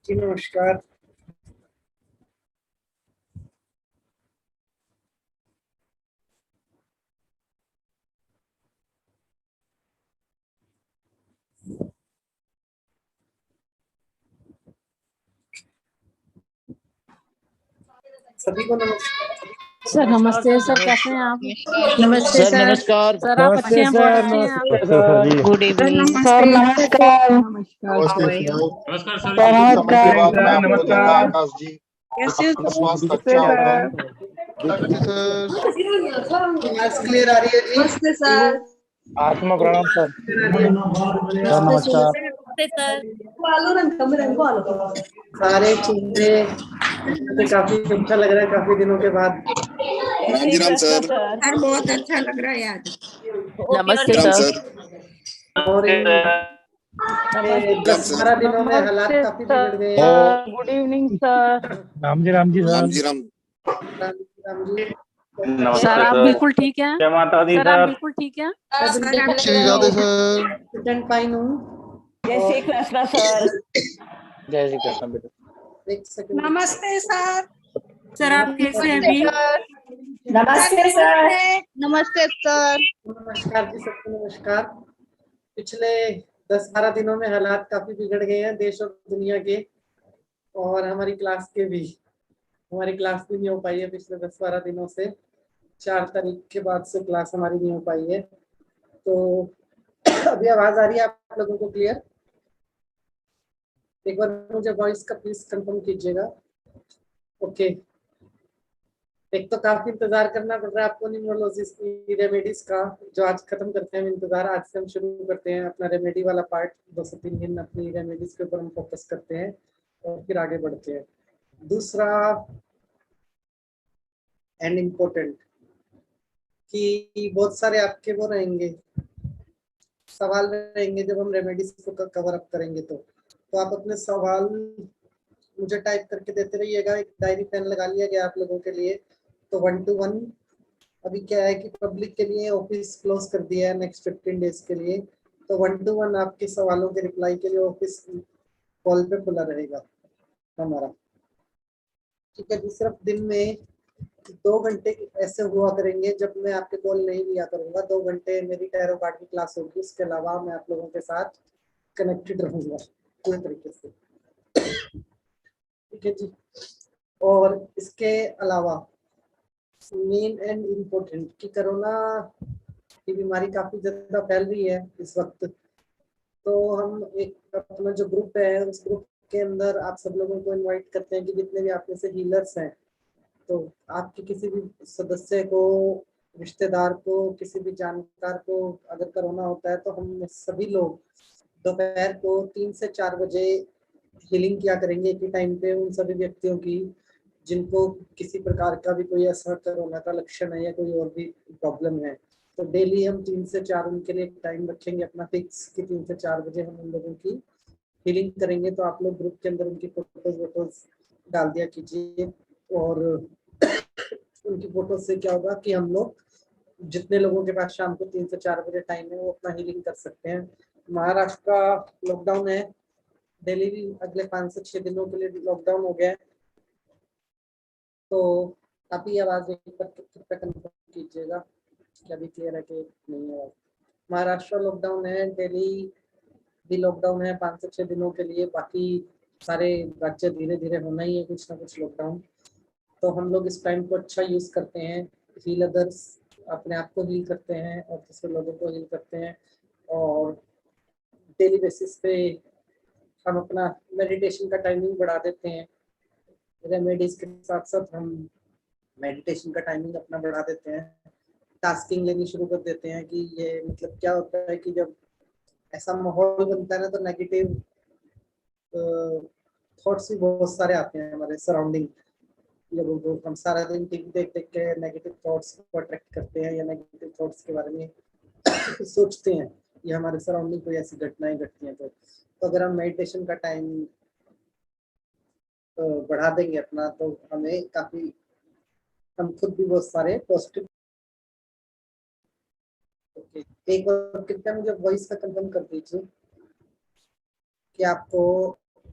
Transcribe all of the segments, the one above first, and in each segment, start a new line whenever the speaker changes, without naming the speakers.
जी नमस्कार। सभी को नमस्कार।
सर नमस्ते सर, कैसे हैं आप?
नमस्ते सर।
नमस्कार।
सर आप अच्छे हैं, बहुत अच्छे हैं आप।
नमस्ते सर।
गुड इवनिंग
सर नमस्कार।
नमस्ते
नमस्कार सर।
सर नमस्कार।
के बाद में आपको देखा
नमस्कार।
आकाश जी।
कैसे
आपका
हो?
स्वास्थ्य अच्छा हो रहा है।
आवाज क्लियर आ रही है जी?
नमस्ते सर।
आत्मा प्रणाम सर। सर नमस्कार।
नमस्ते सर।
सारे चेहरे काफी अच्छा लग रहा है काफी दिनों के बाद।
राम जी राम सर।
सर बहुत अच्छा लग रहा है आज।
नमस्ते
राम
सर।
सर।
और इन
राम
10-12
सर।
दिनों में हालात काफी बिगड़ गए हैं।
Good evening sir.
Ram ji
Ram
sir.
Ji Ram.
Ram ji.
Sir आप बिल्कुल ठीक हैं?
जय माता दी
सर आप
सर।
बिल्कुल ठीक हैं?
प्रेजेंट फाइन हूँ।
जय श्री कृष्ण सर।
जय श्री कृष्ण बेटा।
एक सेकंड।
नमस्ते सर।
सर आप कैसे हैं अभी?
नमस्ते सर।
नमस्ते सर।
नमस्कार जी, सबको नमस्कार। पिछले 10-12 दिनों में हालात काफी बिगड़ गए हैं देश और दुनिया के, और हमारी क्लास के भी। हमारी क्लास भी नहीं हो पाई है पिछले 10-12 दिनों से। 4 तारीख के बाद से क्लास हमारी नहीं हो पाई है। तो अभी आवाज आ रही है आप लोगों को क्लियर? एक बार मुझे वॉइस का प्लीज कंफर्म कीजिएगा। ओके। एक तो काफी इंतजार करना पड़ रहा है आपको न्यूमरोलॉजिस की रेमेडीज का, जो आज खत्म करते हैं हम इंतजार। आज से हम शुरू करते हैं अपना रेमेडी वाला पार्ट। 2 से 3 दिन अपनी रेमेडीज के ऊपर हम फोकस करते हैं और फिर आगे बढ़ते हैं। दूसरा एंड इम्पोर्टेंट कि बहुत सारे आपके वो रहेंगे, सवाल रहेंगे जब हम रेमेडीज को कवर अप करेंगे। तो आप अपने सवाल मुझे टाइप करके देते रहिएगा। एक डायरी पेन लगा लिया गया आप लोगों के लिए। तो 1 to 1 अभी क्या है कि पब्लिक के लिए ऑफिस क्लोज कर दिया है नेक्स्ट 15 डेज के लिए। तो 1 to 1 आपके सवालों के रिप्लाई के लिए ऑफिस कॉल पे खुला रहेगा हमारा। ठीक है जी। सिर्फ दिन में 2 घंटे ऐसे हुआ करेंगे जब मैं आपके कॉल नहीं लिया करूंगा। 2 घंटे मेरी टैरो कार्ड की क्लास होगी, उसके अलावा मैं आप लोगों के साथ कनेक्टेड रहूंगा पूरी तरीके से। ठीक है जी। और इसके अलावा मेन एंड इम्पोर्टेंट कि कोरोना की बीमारी काफी ज्यादा फैल रही है इस वक्त। तो हम एक अपना जो ग्रुप है उस ग्रुप के अंदर आप सब लोगों को इनवाइट करते हैं कि जितने भी आप में से हीलर्स हैं, तो आपके किसी भी सदस्य को, रिश्तेदार को, किसी भी जानकार को अगर कोरोना होता है तो हम सभी लोग दोपहर को 3 से 4 बजे हीलिंग किया करेंगे एक ही टाइम पे उन सभी व्यक्तियों की जिनको किसी प्रकार का भी कोई ऐसा कोरोना का लक्षण है या कोई और भी प्रॉब्लम है। तो डेली हम 3 से 4 उनके लिए टाइम रखेंगे अपना फिक्स कि 3 से 4 बजे हम उन लोगों की हीलिंग करेंगे। तो आप लोग ग्रुप के अंदर उनकी फोटोज डाल दिया कीजिए। और उनकी फोटो से क्या होगा कि हम लोग जितने लोगों के पास शाम को 3 से 4 बजे टाइम है वो अपना हीलिंग कर सकते हैं। महाराष्ट्र का लॉकडाउन है, दिल्ली भी अगले 5 से 6 दिनों के लिए लॉकडाउन हो गया है। तो आप ही आवाज एक बार कृपया कंफर्म कीजिएगा कि अभी क्लियर है कि नहीं है। महाराष्ट्र लॉकडाउन है, दिल्ली भी लॉकडाउन है 5 से 6 दिनों के लिए। बाकी सारे राज्य धीरे धीरे होना ही है कुछ ना कुछ लॉकडाउन। तो हम लोग इस टाइम को अच्छा यूज करते हैं। हील अदर्स, अपने आप को हील करते हैं और दूसरे लोगों को हील करते हैं। और डेली बेसिस पे हम अपना मेडिटेशन का टाइमिंग बढ़ा देते हैं। रेमेडीज के साथ साथ हम मेडिटेशन का टाइमिंग अपना बढ़ा देते हैं। टास्किंग लेनी शुरू कर देते हैं कि ये मतलब क्या होता है कि जब ऐसा माहौल बनता है ना तो नेगेटिव थॉट्स भी बहुत सारे आते हैं हमारे सराउंडिंग लोगों को। हम सारा दिन टीवी देख देख के नेगेटिव थॉट्स को अट्रैक्ट करते हैं या नेगेटिव थॉट्स के बारे में सोचते हैं। ये हमारे सराउंडिंग कोई ऐसी घटनाएं घटती हैं तो अगर हम मेडिटेशन का टाइम बढ़ा देंगे अपना तो हमें काफी, हम खुद भी बहुत सारे पॉजिटिव। ओके, एक बार कृपया मुझे वॉइस का कंफर्म कर दीजिए कि आपको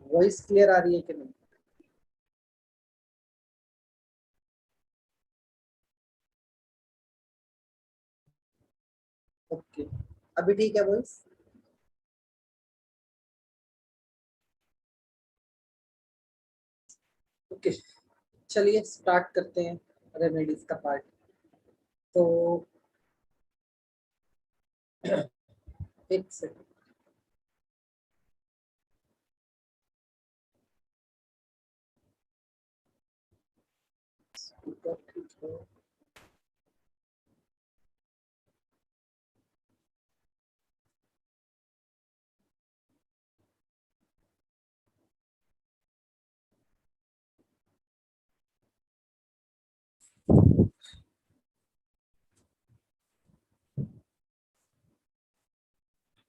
वॉइस क्लियर आ रही है कि नहीं? ओके, अभी ठीक है वॉइस? ओके, चलिए स्टार्ट करते हैं रेमेडीज का पार्ट। तो एक सेकंड, ठीक है।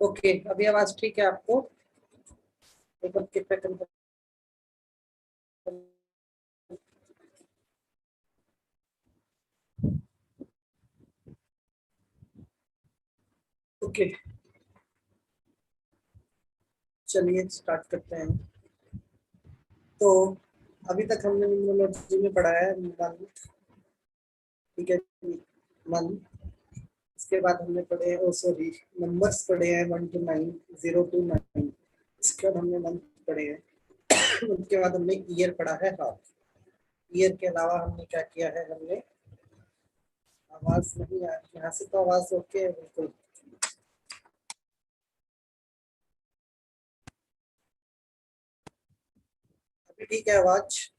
ओके, अभी आवाज ठीक है आपको? एक बार कृपया कंफर्म। ओके, चलिए स्टार्ट करते हैं। तो अभी तक हमने न्यूमरोलॉजी में पढ़ा है मन, ठीक है, मन। इसके बाद हमने पढ़े, ओ सॉरी, नंबर्स पढ़े हैं 1 to 9, 0 to 9। इसके बाद हमने मंथ पढ़े हैं। उसके बाद हमने ईयर पढ़ा है हाफ। ईयर के अलावा हमने क्या किया है, हमने आवाज नहीं आ रही यहाँ से, तो आवाज ओके है बिल्कुल। अभी ठीक है आवाज?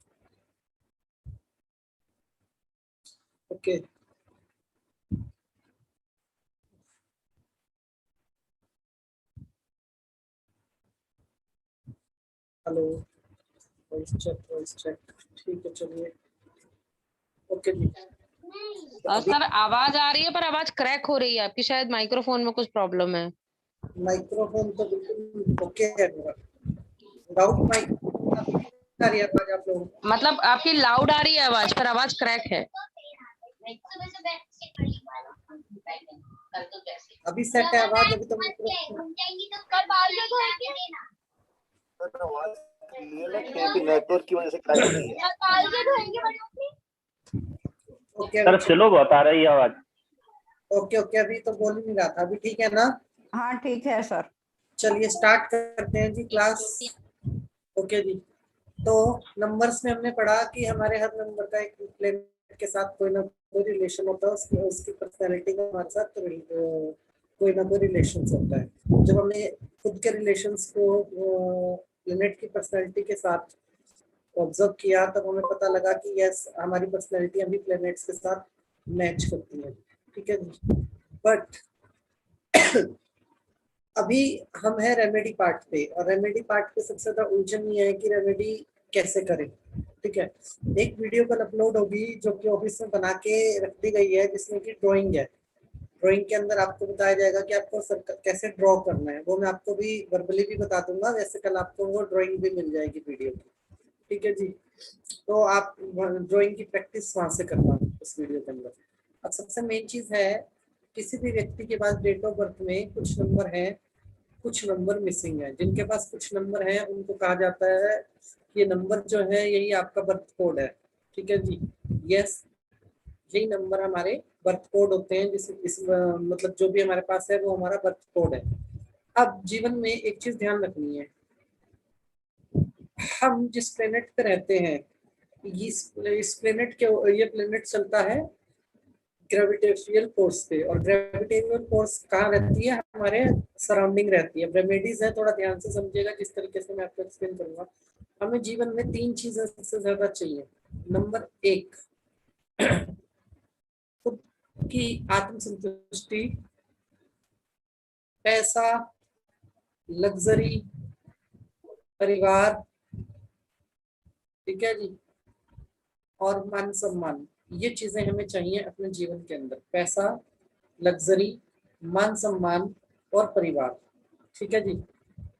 ओके, हेलो, वॉइस चेक, ठीक है, चलिए। ओके जी।
सर आवाज आ रही है पर आवाज क्रैक हो रही है आपकी, शायद माइक्रोफोन में कुछ प्रॉब्लम है।
माइक्रोफोन तो बिल्कुल ओके है मेरा। विदाउट माइक्रोफोन आ रही है आवाज आप लोगों को?
मतलब आपकी लाउड आ रही है आवाज पर आवाज क्रैक है।
अभी सेट है आवाज? अभी तो माइक्रोफोन
नेटवर्क की वजह से क्रैक हो रही है।
ओके,
सर स्लो बहुत आ रही है आवाज।
ओके ओके, अभी तो बोल ही नहीं रहा था। अभी ठीक है ना?
हाँ ठीक है सर।
चलिए स्टार्ट करते हैं जी क्लास। ओके जी। तो नंबर्स में हमने पढ़ा कि हमारे हर नंबर का एक प्लेनेट के साथ कोई ना कोई रिलेशन होता है, उसकी पर्सनैलिटी का हमारे साथ कोई ना कोई रिलेशन होता है। जब हमने खुद के रिलेशंस को प्लेनेट की पर्सनैलिटी के साथ ऑब्जर्व किया, तब हमें पता लगा कि यस, हमारी पर्सनैलिटी अभी प्लेनेट्स के साथ मैच करती है, ठीक है जी। बट अभी हम है रेमेडी पार्ट पे, और रेमेडी पार्ट पे सबसे ज्यादा उलझन ये है कि रेमेडी कैसे करें, ठीक है। एक वीडियो कल अपलोड होगी जो कि ऑफिस में बना के रख दी गई है, जिसमें कि ड्राइंग है। ड्राइंग के अंदर आपको बताया जाएगा कि आपको कैसे ड्रॉ करना है। वो मैं आपको भी वर्बली भी बता दूंगा, वैसे कल आपको वो ड्राइंग भी मिल जाएगी वीडियो की, ठीक है जी। तो आप ड्राइंग की प्रैक्टिस वहां से करना उस वीडियो के अंदर। अब सबसे मेन चीज है, किसी भी व्यक्ति के पास डेट ऑफ बर्थ में कुछ नंबर है, कुछ नंबर मिसिंग है। जिनके पास कुछ नंबर है उनको कहा जाता है कि ये नंबर जो है यही आपका बर्थ कोड है, ठीक है जी। यस, यही नंबर हमारे बर्थ कोड होते हैं। मतलब जो भी हमारे पास है वो हमारा बर्थ कोड है। अब जीवन में एक चीज ध्यान रखनी है, हम जिस प्लेनेट पे रहते हैं, इस प्लेनेट के, ये प्लेनेट चलता है ग्रेविटेशियल फोर्स पे, और ग्रेविटेशियल फोर्स कहाँ रहती है? हमारे सराउंडिंग रहती है। रेमेडीज है, थोड़ा ध्यान से समझिएगा जिस तरीके से मैं आपको एक्सप्लेन करूंगा। हमें जीवन में 3 चीजें सबसे ज्यादा चाहिए। नंबर 1, खुद की आत्मसंतुष्टि, पैसा, लग्जरी, परिवार, ठीक है जी, और मान सम्मान। ये चीजें हमें चाहिए अपने जीवन के अंदर। पैसा, लग्जरी, मान सम्मान और परिवार, ठीक है जी।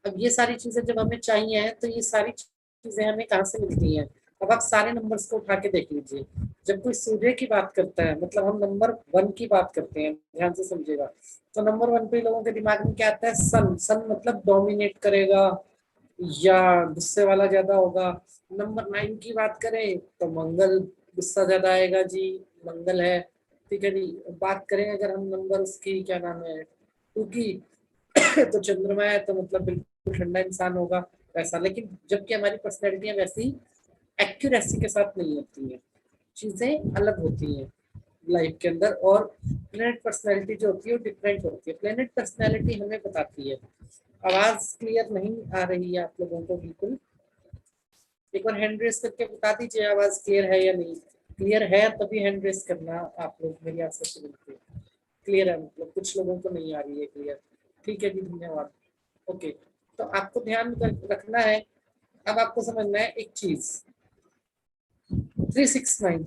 अब ये सारी चीजें जब हमें चाहिए तो ये सारी चीजें हमें कहाँ से मिलती हैं? अब आप सारे नंबर्स को उठा के देख लीजिए। जब कोई सूर्य की बात करता है, मतलब हम नंबर 1 की बात करते हैं, ध्यान से समझिएगा, तो नंबर 1 पे लोगों के दिमाग में क्या आता है? सन। सन मतलब डोमिनेट करेगा, या गुस्से वाला ज्यादा होगा। नंबर 9 की बात करें तो मंगल, गुस्सा ज्यादा आएगा जी, मंगल है। ठीक है जी। बात करें अगर हम नंबर उसकी क्या नाम है 2 की तो चंद्रमा है, तो मतलब बिल्कुल ठंडा इंसान होगा वैसा। लेकिन जबकि हमारी पर्सनैलिटियां वैसी एक्यूरेसी के साथ नहीं होती हैं, चीजें अलग होती हैं लाइफ के अंदर। और प्लेनेट पर्सनैलिटी जो होती है वो डिफरेंट होती है। प्लेनेट पर्सनैलिटी हमें बताती है। आवाज क्लियर नहीं आ रही है आप लोगों को? बिल्कुल एक बार हैंड रेस करके बता दीजिए आवाज क्लियर है या नहीं। क्लियर है तभी हैंड रेस करना आप लोग, मेरी आपसे विनती है। क्लियर है मतलब, कुछ लोगों को नहीं आ रही है क्लियर। ठीक है जी, धन्यवाद। ओके, तो आपको ध्यान रखना है। अब आपको समझना है एक चीज, 369,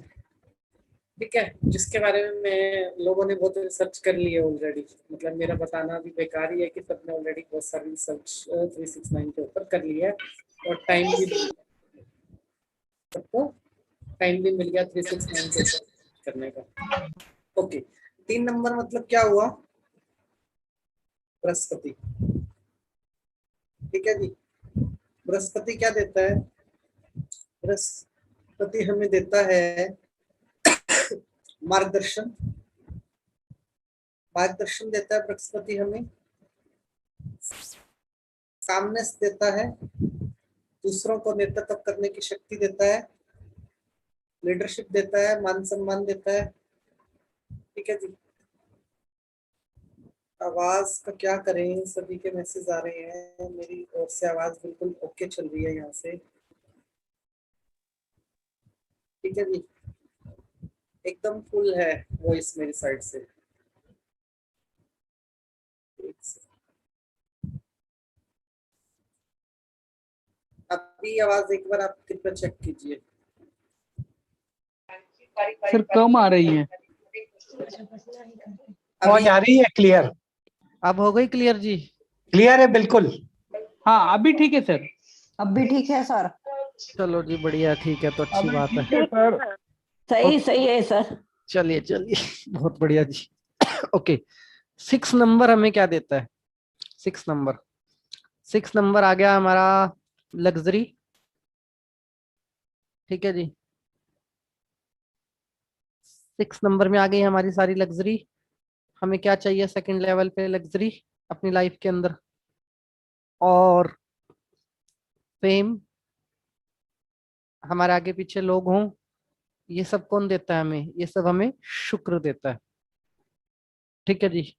ठीक है, जिसके बारे में मैं लोगों ने बहुत रिसर्च कर ली है ऑलरेडी। मतलब मेरा बताना भी बेकार ही है कि सबने ऑलरेडी बहुत सारी रिसर्च 369 के ऊपर कर ली है। और टाइम भी सबको टाइम भी मिल गया 369 के ऊपर करने का। ओके, 3 नंबर मतलब क्या हुआ? बृहस्पति। ठीक है जी। बृहस्पति क्या देता है? बृहस्पति हमें देता है मार्गदर्शन। मार्गदर्शन देता है बृहस्पति हमें, कामनेस देता है, दूसरों को नेतृत्व करने की शक्ति देता है, लीडरशिप देता है, मान सम्मान देता है। ठीक है जी। आवाज का क्या करें, सभी के मैसेज आ रहे हैं, मेरी ओर से आवाज बिल्कुल ओके चल रही है यहाँ से। ठीक है जी, एकदम फुल है वॉइस मेरी साइड से। अभी आवाज एक बार आप कृपया चेक कीजिए।
सर कम आ रही है।
आवाज आ रही है क्लियर?
अब हो गई क्लियर जी?
क्लियर है बिल्कुल।
हाँ अभी ठीक है सर।
अब भी ठीक है सर।
चलो जी बढ़िया, ठीक है, तो अच्छी बात है।
सर
सही सही है सर।
चलिए चलिए, बहुत बढ़िया जी। ओके, 6 नंबर हमें क्या देता है? 6 नंबर आ गया हमारा लग्जरी। ठीक है जी, 6 नंबर में आ गई हमारी सारी लग्जरी। हमें क्या चाहिए सेकंड लेवल पे लग्जरी अपनी लाइफ के अंदर? और फेम, हमारे आगे पीछे लोग हों, ये सब कौन देता है हमें? ये सब हमें शुक्र देता है। ठीक है जी।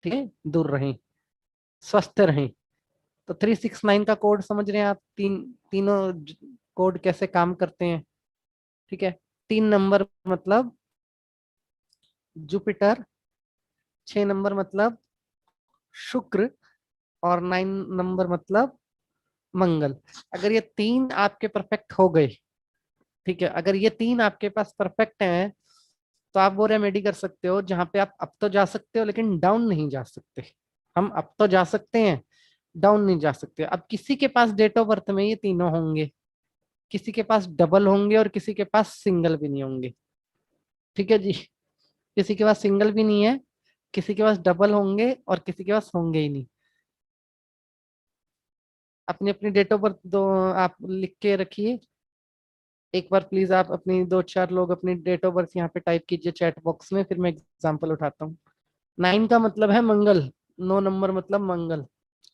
ठीक है, दूर रहें, स्वस्थ रहें। तो 369 का कोड समझ रहे हैं आप? तीनों कोड कैसे काम करते हैं? ठीक है, 3 नंबर मतलब जुपिटर, 6 नंबर मतलब शुक्र, और 9 नंबर मतलब मंगल। अगर ये 3 आपके परफेक्ट हो गए, ठीक है, अगर ये 3 आपके पास परफेक्ट हैं, तो आप वो रेमेडी कर सकते हो जहां पे आप अप तो जा सकते हो लेकिन डाउन नहीं जा सकते। हम अप तो जा सकते हैं, डाउन नहीं जा सकते। अब किसी के पास डेट ऑफ बर्थ में ये तीनों होंगे, किसी के पास डबल होंगे और किसी के पास सिंगल भी नहीं होंगे। ठीक है जी, किसी के पास सिंगल भी नहीं है, किसी के पास डबल होंगे और किसी के पास होंगे ही नहीं। अपनी अपनी डेट ऑफ बर्थ दो आप लिख के रखिए। एक बार प्लीज आप अपनी 2-4 लोग अपनी डेट ऑफ बर्थ यहाँ पे टाइप कीजिए चैट बॉक्स में, फिर मैं एग्जांपल उठाता हूँ। 9 का मतलब है मंगल, 9 नंबर मतलब मंगल।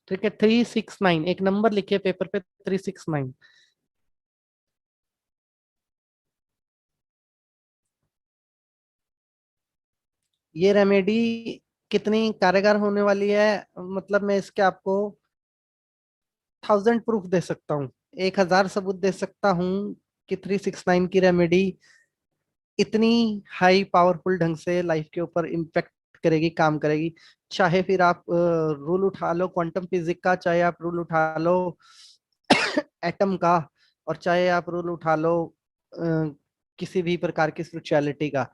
ठीक है, 369 एक नंबर लिखिए पेपर पे, 369। ये रेमेडी कितनी कारगर होने वाली है, मतलब मैं इसके आपको 1000 प्रूफ दे सकता हूँ, 1000 सबूत दे सकता हूँ कि 369 की रेमेडी इतनी हाई पावरफुल ढंग से लाइफ के ऊपर इम्पेक्ट करेगी, काम करेगी। चाहे फिर आप रूल उठा लो क्वांटम फिजिक्स का, चाहे आप रूल उठा लो एटम का, और चाहे आप रूल उठा लो किसी भी प्रकार की स्पिरिचुअलिटी का,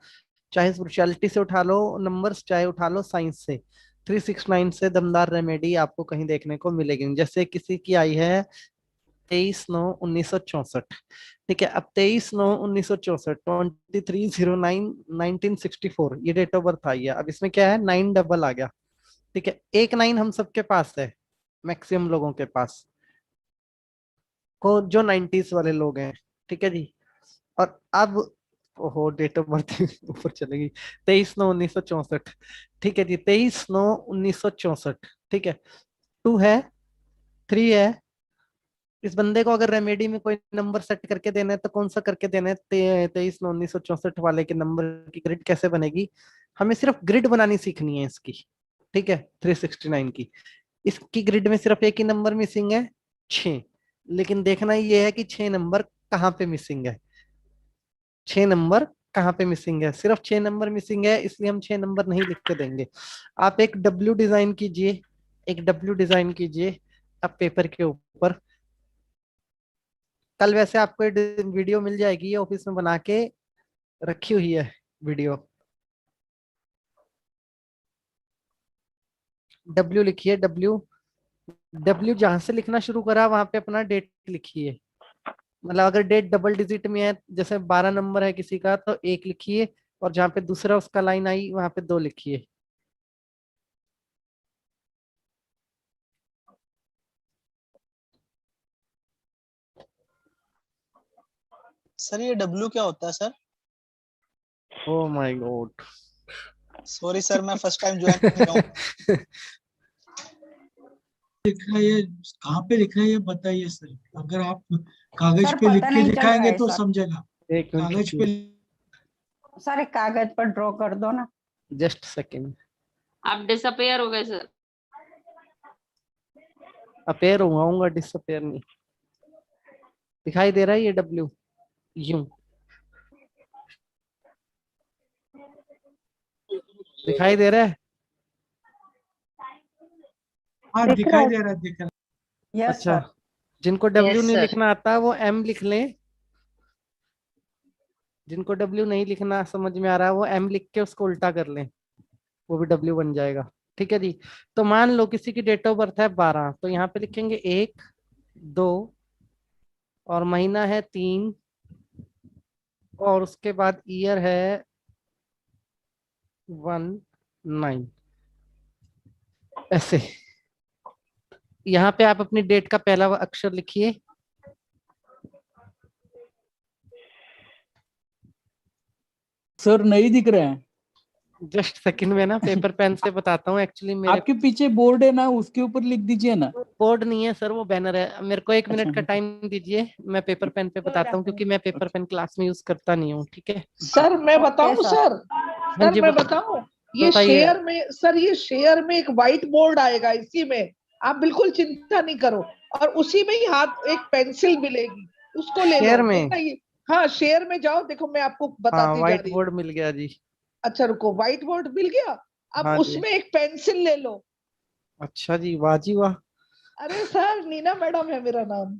चाहे स्पिरिचुअलिटी से उठा लो नंबर्स, चाहे उठा लो साइंस से।
369 से दमदार रेमेडी आपको कहीं देखने को मिलेगी नहीं। जैसे किसी की आई है 23/9/1964, ठीक है। अब 23/9/1964, 23/09/1964 ये डेट ऑफ बर्थ आई है। अब इसमें क्या है, 9 डबल आ गया, ठीक है। एक 9 हम सबके पास है, मैक्सिमम लोगों के पास को जो 90s वाले लोग हैं, ठीक है जी। और अब ओहो डेट ऑफ बर्थ ऊपर चलेगी, 23/9/1964, ठीक है जी। 23/9/1964, ठीक है। 2 है, 3 है। इस बंदे को अगर रेमेडी में कोई नंबर सेट करके देना है तो कौन सा करके देना है? 23/9/1964 वाले के नंबर की ग्रिड कैसे बनेगी? हमें सिर्फ ग्रिड बनानी सीखनी है इसकी, ठीक है। 369 की इसकी ग्रिड में सिर्फ एक ही नंबर मिसिंग है, 6। लेकिन देखना ये है कि 6 नंबर कहाँ पे मिसिंग है। 6 नंबर कहाँ पे मिसिंग है? सिर्फ 6 नंबर मिसिंग है, इसलिए हम 6 नंबर नहीं लिख के देंगे। आप एक डब्ल्यू डिजाइन कीजिए, एक डब्ल्यू डिजाइन कीजिए अब पेपर के ऊपर। कल वैसे आपको वीडियो मिल जाएगी, ये ऑफिस में बना के रखी हुई है वीडियो। डब्ल्यू लिखिए, डब्ल्यू। डब्ल्यू जहां से लिखना शुरू करा वहां पे अपना डेट लिखिए। मतलब अगर डेट डबल डिजिट में है, जैसे 12 नंबर है किसी का, तो 1 लिखिए, और जहां पे दूसरा उसका लाइन आई वहां पे 2 लिखिए।
सर ये डब्ल्यू क्या होता है sir?
Oh my God,
sorry sir, मैं फर्स्ट टाइम ज्वाइन कर रहा हूँ।
लिखा है ये, कहाँ पे लिखा है ये बताइए सर। अगर आप कागज
सर,
पे लिख
पता
के
नहीं चल रहा
दिखाएंगे
है
तो
सर।
समझेगा।
एक मिनट
कागज पे
सर एक कागज पर ड्रॉ कर दो ना।
Just second.
आप डिसअपेयर हो गए सर।
अपेयर हुआ, डिसअपेयर नहीं। दिखाई दे रहा है ये डब्ल्यू यूं दिखाई दे रहा है?
हाँ
दिख रहा
दिखाई
है।
दे रहा है, दिख रहा है।
यस
अच्छा,
सर।
जिनको डब्ल्यू
Yes,
नहीं
sir.
लिखना आता वो एम लिख लें। जिनको डब्ल्यू नहीं लिखना समझ में आ रहा है वो एम लिख के उसको उल्टा कर लें, वो भी डब्ल्यू बन जाएगा, ठीक है जी। तो मान लो किसी की डेट ऑफ बर्थ है 12, तो यहाँ पे लिखेंगे 1, 2, और महीना है 3, और उसके बाद ईयर है 19, ऐसे। यहाँ पे आप अपनी डेट का पहला अक्षर लिखिए।
सर नहीं दिख रहे हैं।
जस्ट सेकंड में ना पेपर पेन से बताता हूँ। एक्चुअली मेरे
आपके पीछे बोर्ड है ना, उसके ऊपर लिख दीजिए ना।
बोर्ड नहीं है सर, वो बैनर है। मेरे को 1 मिनट
अच्छा।
का टाइम दीजिए, मैं पेपर पेन पे बताता हूँ, क्योंकि मैं पेपर पेन क्लास में यूज करता नहीं हूँ, ठीक है।
सर मैं बताऊं
ओके,
सर?
हाँ
सर
जी,
मैं बताऊं, ये
बताइए।
शेयर में सर, ये शेयर में एक व्हाइट बोर्ड आएगा, इसी में आप बिल्कुल चिंता नहीं करो। और उसी में ही हाथ एक पेंसिल मिलेगी, उसको ले
शेयर
लो।
में?
देखना ये, हाँ शेयर में जाओ, देखो मैं आपको
हाँ,
बताती जा
व्हाइट
रही हूँ।
बोर्ड मिल गया जी।
अच्छा रुको, व्हाइट बोर्ड मिल गया। अब
हाँ जी।
उसमें एक पेंसिल ले लो।
अच्छा जी, वाह जी वाह।
अरे सर, नीना मैडम है मेरा नाम।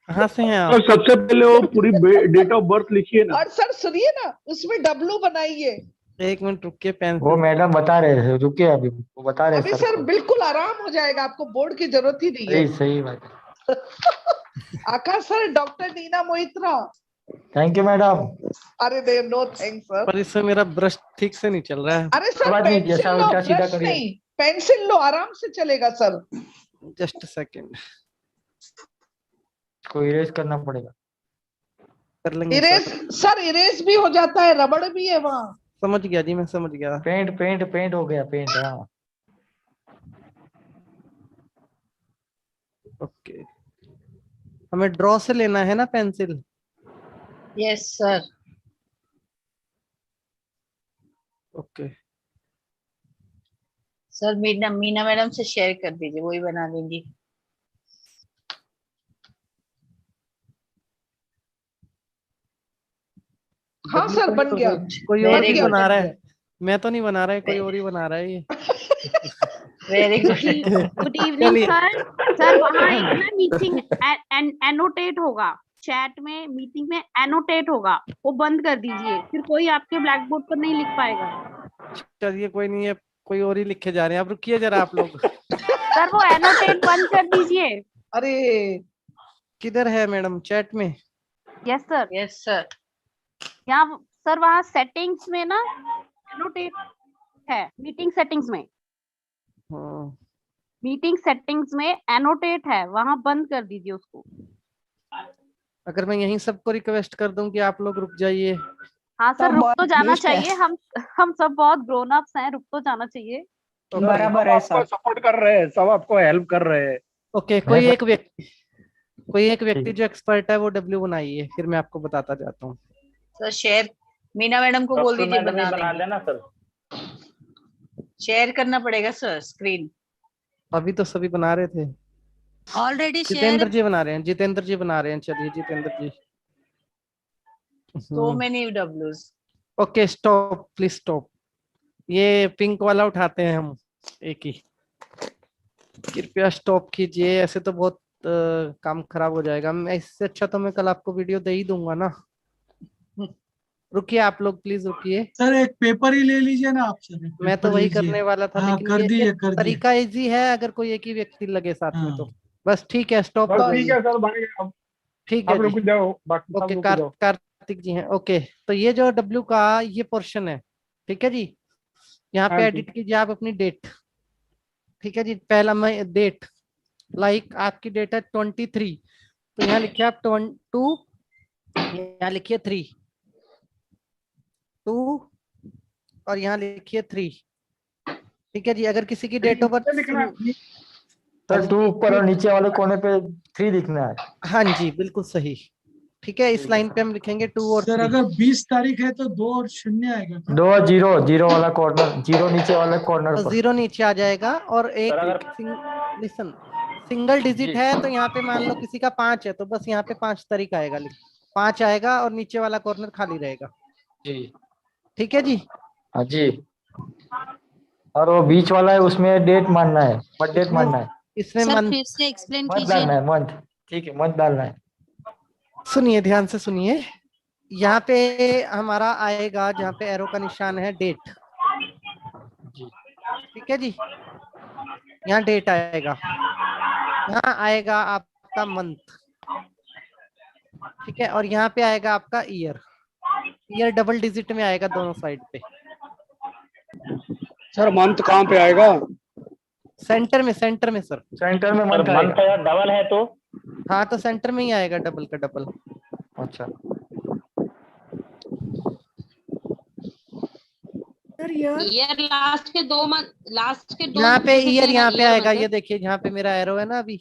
कहाँ से हैं
तो
आप?
सबसे पहले वो पूरी डेट ऑफ बर्थ लिखिए ना।
और सर सुनिए ना, उसमें डब्लू बनाइए।
1 मिनट रुकिए, पेन
वो मैडम बता रहे थे, रुकिए अभी वो बता रहे
अभी
सर
सर
को।
बिल्कुल आराम हो जाएगा, आपको बोर्ड की जरूरत ही नहीं है।
सही सही बात।
Akash sir, doctor Neena Mohitra.
Thank you madam.
अरे दे नो थैंक्स सर।
पर इससे मेरा ब्रश ठीक से नहीं चल रहा है।
अरे सर
बात नहीं,
पेंसिल
जैसा
लो,
उल्टा सीधा
ब्रश
करिए।
नहीं, पेंसिल लो, आराम से चलेगा सर।
जस्ट सेकंड,
को इरेज करना पड़ेगा।
कर लेंगे
इरेज
सर।
सर, इरेज भी हो जाता है, रबड़ भी है वहाँ।
समझ गया जी, मैं समझ गया।
पेंट पेंट पेंट हो गया, पेंट। हाँ
ओके, हमें ड्रॉ से लेना है ना pencil?
Yes sir.
Okay.
Sir Meena madam से शेयर कर दीजिए, वही बना देंगी।
हाँ सर, बन गया।
कोई और
बन
भी
गया,
बना
बन
रहा
गया।
है? मैं तो नहीं बना रहा है, कोई और ही बना रहा है ये।
Very good.
Good evening sir. Sir वहाँ एक ना मीटिंग एनोटेट होगा, चैट में मीटिंग में एनोटेट होगा, वो बंद कर दीजिए, फिर कोई आपके ब्लैक बोर्ड पर नहीं लिख पाएगा।
चलिए कोई नहीं है, कोई और ही लिखे जा रहे हैं, आप रुकिए जरा आप लोग।
सर वो एनोटेट बंद कर दीजिए।
अरे
किधर है मैडम, चैट में?
Yes sir.
Yes sir.
यहाँ सर वहाँ सेटिंग्स में ना एनोटेट है, मीटिंग सेटिंग्स में।
हाँ।
मीटिंग सेटिंग्स में एनोटेट है, वहां बंद कर दीजिए उसको।
अगर मैं यहीं सबको रिक्वेस्ट कर दूं कि आप लोग रुक जाइए।
हाँ
तो
सर रुक
बहुत
तो जाना
बेस्ट है।
चाहिए, हम सब बहुत ग्रोन अप्स हैं, रुक तो जाना चाहिए।
बराबर है सर।
सपोर्ट कर रहे हैं, सब आपको हेल्प कर रहे हैं।
ओके, कोई एक व्यक्ति जो एक्सपर्ट है वो डब्ल्यू बनाइए, फिर मैं आपको बताता जाता हूँ।
सर शेयर मीना मैडम को बोल दीजिए बना देंगे।
देना सर।
शेयर करना पड़ेगा सर स्क्रीन।
अभी तो सभी बना रहे थे।
ऑलरेडी
जितेंद्र जी बना रहे हैं, जितेंद्र जी बना रहे हैं। चलिए जितेंद्र जी।
सो मेनी डब्ल्यूज।
Okay stop, please stop. ये पिंक वाला उठाते हैं हम एक ही। कृपया स्टॉप कीजिए, ऐसे तो बहुत काम खराब हो जाएगा। मैं इससे अच्छा तो मैं कल आपको वीडियो दे ही दूंगा ना। रुकिए आप लोग, प्लीज रुकिए।
सर एक पेपर ही ले लीजिए ना आप सर।
मैं तो वही करने वाला था,
हाँ,
लेकिन
कर
ये
दीजिए कर दीजिए।
तरीका इजी है अगर कोई एक ही व्यक्ति लगे साथ में
हाँ।
तो। बस ठीक है, स्टॉप
बस
हो
ठीक
जाइए।
है सर, बन गया।
ठीक है
आप रुक
जी।
जाओ, बाकी सब
ओके
रुक जाओ।
कार्तिक जी हैं। ओके, तो ये जो डब्ल्यू का ये पोर्शन है, ठीक है जी। यहाँ पे
हाँ जी।
एडिट कीजिए आप अपनी डेट। ठीक है जी, पहला मैं डेट, लाइक आपकी डेट है 23, तो यहाँ लिखिए आप 2, यहाँ लिखिए 3, 2 और यहाँ लिखिए 3। ठीक है जी। अगर किसी की डेट ऑफ बर्थ,
लिखना है।
सर 2 ऊपर और नीचे वाले कोने पे 3 लिखना है।
हाँ जी बिल्कुल सही। ठीक है, इस लाइन पे हम लिखेंगे 2 और
सर
3।
अगर 20 तारीख है तो 2 और 0 आएगा क्या?
2 और 0, 0 वाला कॉर्नर, 0 नीचे वाले कॉर्नर
तो
पर।
0 नीचे आ जाएगा। और एक
सर अगर
लिसन, सिंगल डिजिट
जी।
है तो यहाँ पे मान लो किसी का 5 है तो बस यहाँ पे 5 तारीख आएगा, 5 आएगा और नीचे वाला कॉर्नर खाली रहेगा।
जी
ठीक है जी।
हाँ जी। और वो बीच वाला है उसमें डेट मानना है, मत डेट मानना है,
इसमें
सर
मंथ
फिर से एक्सप्लेन
मत
कीजिए।
डालना है मंथ। ठीक है, मत डालना है।
सुनिए, ध्यान से सुनिए। यहाँ पे हमारा आएगा, जहाँ पे एरो का निशान है, डेट।
जी।
ठीक है जी। यहाँ डेट आएगा, यहाँ आएगा आपका मंथ। ठीक है, और यहाँ पे आएगा आपका ईयर। ईयर डबल डिजिट में आएगा दोनों साइड पे।
सर मंथ कहाँ पे आएगा?
सेंटर में सर।
सेंटर में मंथ आएगा।
डबल है तो?
हाँ तो सेंटर में ही आएगा, डबल का डबल।
अच्छा
ईयर लास्ट के 2 मंथ, लास्ट के 2
यहाँ पे ईयर, यहाँ पे आएगा,
मतलब।
ये देखिए यहाँ पे मेरा एरो है ना अभी,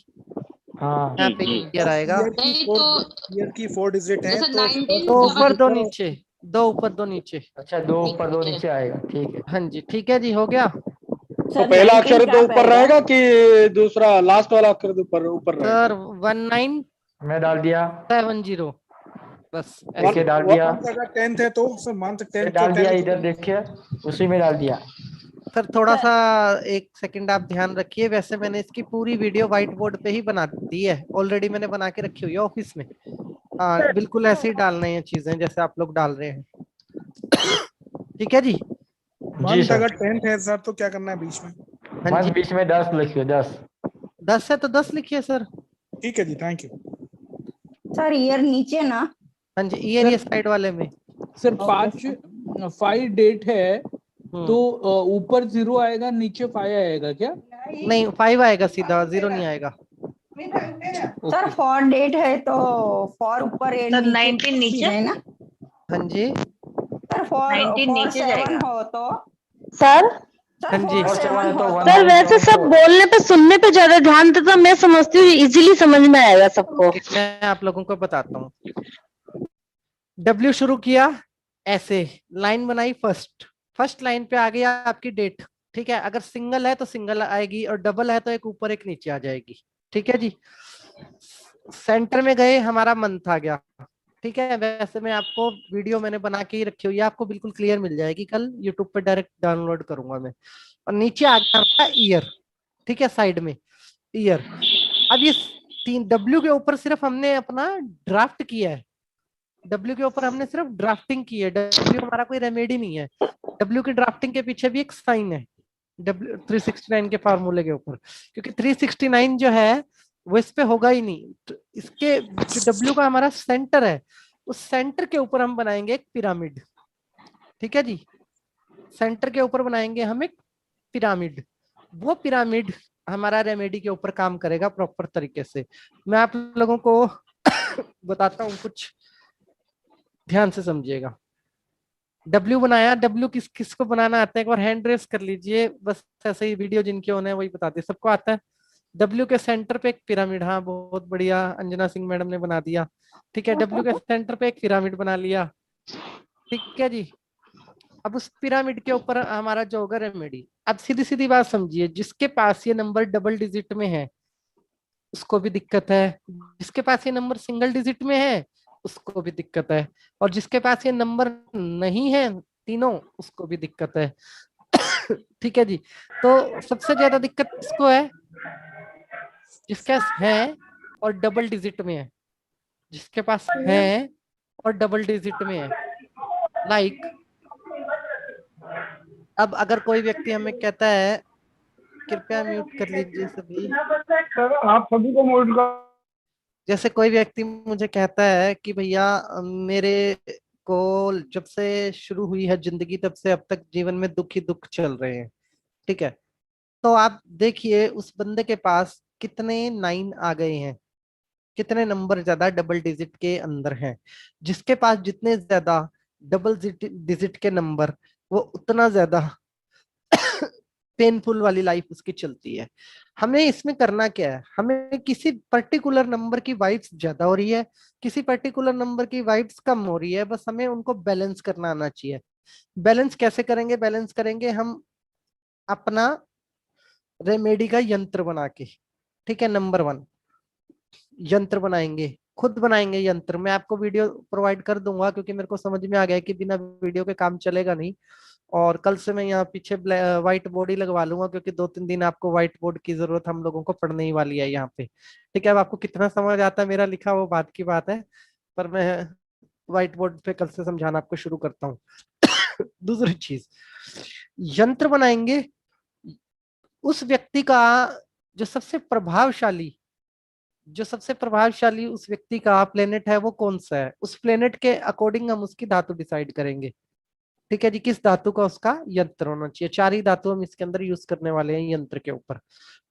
हाँ।
यहाँ पे ईयर आएगा।
नहीं तो
ईयर की 4 डिजिट है
जैसे
तो
19
दो ऊपर दो नीचे, 2 ऊपर 2 नीचे।
अच्छा 2 ऊपर 2 नीचे आएगा, ठीक है।
हाँ जी ठीक है जी, हो गया।
तो पहला अक्षर तो ऊपर रहेगा कि दूसरा लास्ट वाला अक्षर ऊपर ऊपर रहेगा?
सर 1970
मैं डाल दिया,
बस
देखिए डाल दिया,
अगर 10th है तो सर मंथ 10
डाल दिया इधर देखिए, उसी में डाल दिया।
सर थोड़ा सा 1 सेकंड आप ध्यान रखिए। वैसे मैंने इसकी पूरी वीडियो व्हाइट बोर्ड पे ही बना दी है, ऑलरेडी मैंने बना के रखी हुई है ऑफिस में। हाँ बिल्कुल ऐसे ही डालना है ये चीजें जैसे आप लोग डाल रहे हैं। ठीक है जी।
जी सर।
अगर 10th है सर तो क्या करना है बीच में?
हाँ जी,
मंथ बीच में 10 लिखिए, 10।
10 है तो 10 लिखिए सर।
ठीक है जी, थैंक यू।
सर ईयर नीचे ना?
हाँ जी, ये साइड वाले में।
सर 5 डेट है तो ऊपर 0 आएगा, नीचे 5 आएगा क्या?
नहीं 5 आएगा सीधा, 0 नहीं आएगा।
सर 4 डेट है तो 4 ऊपर
सर 19 नीचे
है ना?
हाँ जी।
सर 4
19 नीचे
7
जाएगा।
हो तो
सर
हाँ जी।
4 7 हो तो
सर वैसे सब बोलने पे सुनने पे ज्यादा ध्यान देता, मैं समझती हूँ इजीली समझ में आएगा सबको।
मैं आप लोगों को बताता हूँ। डब्ल्यू शुरू किया ऐसे, लाइन बनाई, फर्स्ट लाइन पे आ गया आपकी डेट। ठीक है, अगर सिंगल है तो सिंगल आएगी और डबल है तो एक ऊपर एक नीचे आ जाएगी। ठीक है जी। सेंटर में गए, हमारा मंथ आ गया। ठीक है, वैसे मैं आपको वीडियो मैंने बना के ही रखी हुई है, आपको बिल्कुल क्लियर मिल जाएगी, कल यूट्यूब पे डायरेक्ट डाउनलोड करूंगा मैं। और नीचे आ गया हमारा ईयर। ठीक है, साइड में ईयर। अब ये 3 डब्ल्यू के ऊपर सिर्फ हमने अपना ड्राफ्ट किया है, डब्ल्यू के ऊपर हमने सिर्फ ड्राफ्टिंग की है। डब्ल्यू हमारा कोई रेमेडी नहीं है। डब्ल्यू की ड्राफ्टिंग के पीछे भी एक साइन है, W 369 के फार्मूले के ऊपर, क्योंकि 369 जो है वो इस पे होगा ही नहीं। तो इसके जो W का हमारा सेंटर है, उस सेंटर के ऊपर हम बनाएंगे एक पिरामिड। ठीक है जी, सेंटर के ऊपर बनाएंगे हम एक पिरामिड। वो पिरामिड हमारा रेमेडी के ऊपर काम करेगा प्रॉपर तरीके से। मैं आप लोगों को बताता हूँ, कुछ ध्यान से समझिएगा। W बनाया, W किसको बनाना आता है एक बार हैंड रेस कर लीजिए, बस ऐसे ही वीडियो जिनके होने हैं वही बताते हैं, सबको आता है। W के सेंटर पे एक पिरामिड, हाँ बहुत बढ़िया, अंजना सिंह मैडम ने बना दिया। ठीक है, W के सेंटर पे एक पिरामिड बना लिया। ठीक है जी, अब उस पिरामिड के ऊपर हमारा जो होगा रेमेडी। अब सीधी सीधी बात समझिए, जिसके पास ये नंबर डबल डिजिट में है उसको भी दिक्कत है, जिसके पास ये नंबर सिंगल डिजिट में है उसको भी दिक्कत है, और जिसके पास ये नंबर नहीं है तीनों उसको भी दिक्कत है। ठीक है जी, तो सबसे ज्यादा दिक्कत किसको है? जिसके पास है और डबल डिजिट में है, जिसके पास है और डबल डिजिट में है। लाइक अब अगर कोई व्यक्ति हमें कहता है, कृपया म्यूट कर लीजिए सभी,
आप सभी को म्यूट कर।
जैसे कोई व्यक्ति मुझे कहता है कि भैया मेरे को जब से शुरू हुई है जिंदगी तब से अब तक जीवन में दुख ही दुख चल रहे हैं। ठीक है, तो आप देखिए उस बंदे के पास कितने 9 आ गए हैं, कितने नंबर ज्यादा डबल डिजिट के अंदर हैं। जिसके पास जितने ज्यादा डबल डिजिट के नंबर, वो उतना ज्यादा पेनफुल वाली लाइफ उसकी चलती है। हमें इसमें करना क्या है? हमें किसी पर्टिकुलर नंबर की वाइब्स ज्यादा हो रही है, किसी पर्टिकुलर नंबर की वाइब्स कम हो रही है, बस हमें उनको बैलेंस करना आना चाहिए। बैलेंस कैसे करेंगे? बैलेंस करेंगे हम अपना रेमेडी का यंत्र बना के। ठीक है, नंबर 1 यंत्र बनाएंगे, खुद बनाएंगे यंत्र। मैं आपको वीडियो प्रोवाइड कर दूंगा, क्योंकि मेरे को समझ में आ गया कि बिना वीडियो के काम चलेगा नहीं। और कल से मैं यहाँ पीछे व्हाइट बोर्ड ही लगवा लूंगा, क्योंकि 2-3 दिन आपको व्हाइट बोर्ड की जरूरत हम लोगों को पड़ने ही वाली है यहाँ पे। ठीक है, अब आपको कितना समझ आता है मेरा लिखा वो बात की बात है, पर मैं व्हाइट बोर्ड पे कल से समझाना आपको शुरू करता हूँ। दूसरी चीज, यंत्र बनाएंगे उस व्यक्ति का जो सबसे प्रभावशाली उस व्यक्ति का प्लेनेट है, वो कौन सा है। उस प्लेनेट के अकॉर्डिंग हम उसकी धातु डिसाइड करेंगे। ठीक है जी, किस धातु का उसका यंत्र होना चाहिए। 4 ही धातु हम इसके अंदर यूज करने वाले हैं यंत्र के ऊपर।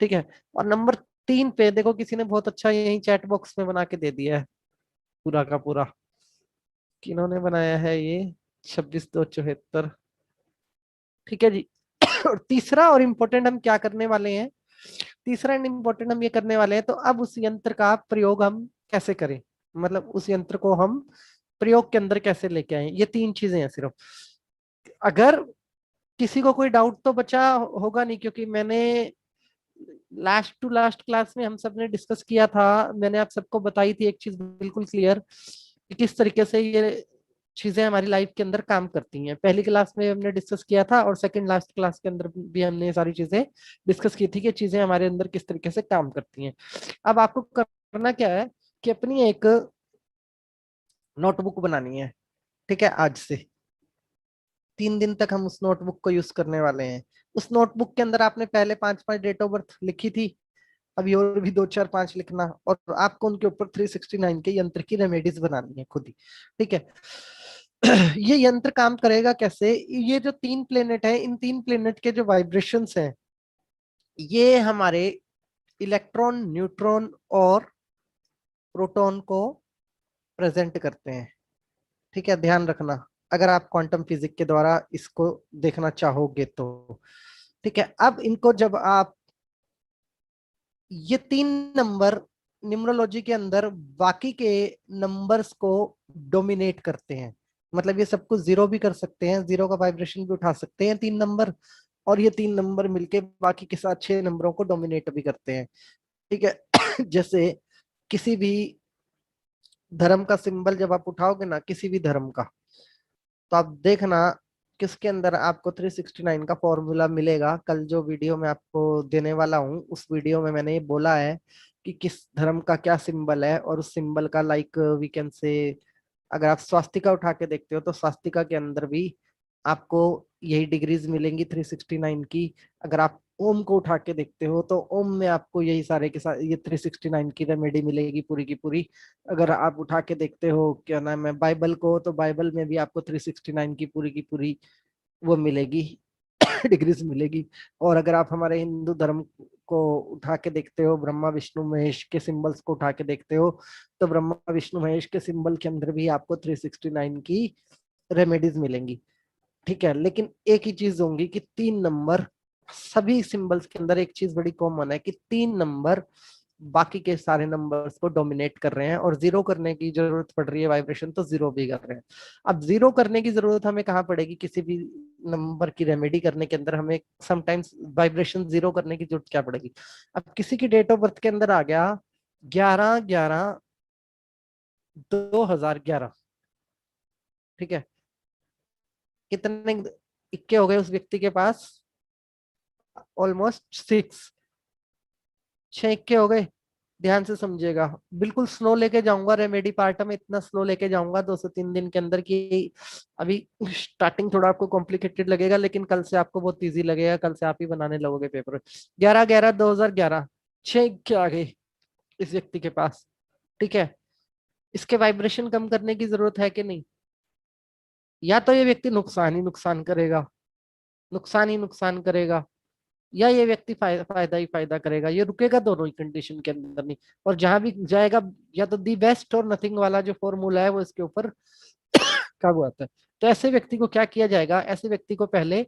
ठीक है, और नंबर 3 पे देखो किसी ने बहुत अच्छा यही चैट बॉक्स में बना के दे दिया है पूरा का पूरा। किन्होंने बनाया है ये? 26/2/74। ठीक है जी। और तीसरा और इम्पोर्टेंट हम क्या करने वाले हैं? तीसरा एंड इम्पोर्टेंट हम ये करने वाले हैं, तो अब उस यंत्र का प्रयोग हम कैसे करें, मतलब उस यंत्र को हम प्रयोग के अंदर कैसे लेके आए। ये 3 चीजें हैं सिर्फ। अगर किसी को कोई डाउट तो बचा होगा नहीं, क्योंकि मैंने लास्ट टू लास्ट क्लास में हम सब ने डिस्कस किया था, मैंने आप सबको बताई थी एक चीज बिल्कुल क्लियर कि किस तरीके से ये चीजें हमारी लाइफ के अंदर काम करती हैं। पहली क्लास में हमने डिस्कस किया था, और सेकंड लास्ट क्लास के अंदर भी हमने ये सारी चीजें डिस्कस की थी कि चीजें हमारे अंदर किस तरीके से काम करती हैं। अब आपको करना क्या है कि अपनी एक नोटबुक बनानी है। ठीक है, आज से 3 दिन तक हम उस नोटबुक को यूज करने वाले हैं। उस नोटबुक के अंदर आपने पहले 5 डेट ऑफ बर्थ लिखी थी, अभी और भी 2, 4, 5 लिखना, और आपको उनके ऊपर 369 के यंत्र की रेमेडीज बनानी है खुद ही। ठीक है, ये यंत्र काम करेगा कैसे? ये जो 3 प्लेनेट है, इन 3 प्लेनेट के जो वाइब्रेशंस हैं, ये हमारे इलेक्ट्रॉन, न्यूट्रॉन और प्रोटॉन को प्रेजेंट करते हैं। ठीक है, ध्यान रखना अगर आप क्वांटम फिजिक्स के द्वारा इसको देखना चाहोगे तो। ठीक है, अब इनको जब आप ये 3 नंबर न्यूमरोलॉजी के अंदर बाकी के नंबर्स को डोमिनेट करते हैं, मतलब ये सब कुछ 0 भी कर सकते हैं, 0 का वाइब्रेशन भी उठा सकते हैं 3 नंबर, और ये 3 नंबर मिलके बाकी के साथ 6 नंबरों को डोमिनेट भी करते हैं। ठीक है, जैसे किसी भी धर्म का सिंबल जब आप उठाओगे ना, किसी भी धर्म का, तो आप देखना किसके अंदर आपको 369 का फॉर्मूला मिलेगा। कल जो वीडियो मैं आपको देने वाला हूँ, उस वीडियो में मैंने ये बोला है कि किस धर्म का क्या सिंबल है, और उस सिंबल का लाइक वी कैन से, अगर आप स्वास्तिका उठा के देखते हो तो स्वास्तिका के अंदर भी आपको यही डिग्रीज मिलेंगी 369 की। अगर आप ओम को उठा के देखते हो तो ओम में आपको यही सारे के साथ ये 369 की रेमेडी मिलेगी पूरी की पूरी। अगर आप उठा के देखते हो क्या नाम है बाइबल को, तो बाइबल में भी आपको 369 की पूरी वो मिलेगी डिग्रीज मिलेगी। और अगर आप हमारे हिंदू धर्म को उठा के देखते हो, ब्रह्मा विष्णु महेश के सिंबल्स को उठा के देखते हो, तो ब्रह्मा विष्णु महेश के सिंबल के अंदर भी आपको 369 की रेमेडीज मिलेंगी। ठीक है, लेकिन एक ही चीज होंगी कि 3 नंबर सभी सिंबल्स के अंदर एक चीज बड़ी कॉमन है कि 3 नंबर बाकी के सारे नंबर्स को डोमिनेट कर रहे हैं, और 0 करने की जरूरत पड़ रही है वाइब्रेशन, तो 0 भी कर रहे हैं। अब 0 करने की जरूरत हमें कहाँ पड़ेगी? किसी भी नंबर की रेमेडी करने के अंदर हमें समटाइम्स वाइब्रेशन 0 करने की जरूरत क्या पड़ेगी? अब किसी की डेट ऑफ बर्थ के अंदर आ गया 11/11/2011, ठीक है, कितने इक्के हो गए उस व्यक्ति के पास? ऑलमोस्ट 6 इक्के हो गए। ध्यान से समझिएगा, बिल्कुल स्लो लेके जाऊंगा रेमेडी पार्ट में, इतना स्लो लेके जाऊंगा 2 से 3 दिन के अंदर की। अभी स्टार्टिंग थोड़ा आपको कॉम्प्लिकेटेड लगेगा, लेकिन कल से आपको बहुत इजी लगेगा, कल से आप ही बनाने लगोगे पेपर। 11/11/2011 6 इक्के आ गए इस व्यक्ति के पास, ठीक है। इसके वाइब्रेशन कम करने की जरूरत है कि नहीं? या तो ये व्यक्ति नुकसान ही नुकसान करेगा, नुकसान ही नुकसान करेगा, या ये व्यक्ति फायदा ही फायदा करेगा। ये रुकेगा दोनों ही कंडीशन के अंदर नहीं, और जहां भी जाएगा या तो दी बेस्ट और नथिंग वाला जो फॉर्मूला है वो इसके ऊपर काबू आता है। तो ऐसे व्यक्ति को क्या किया जाएगा? ऐसे व्यक्ति को पहले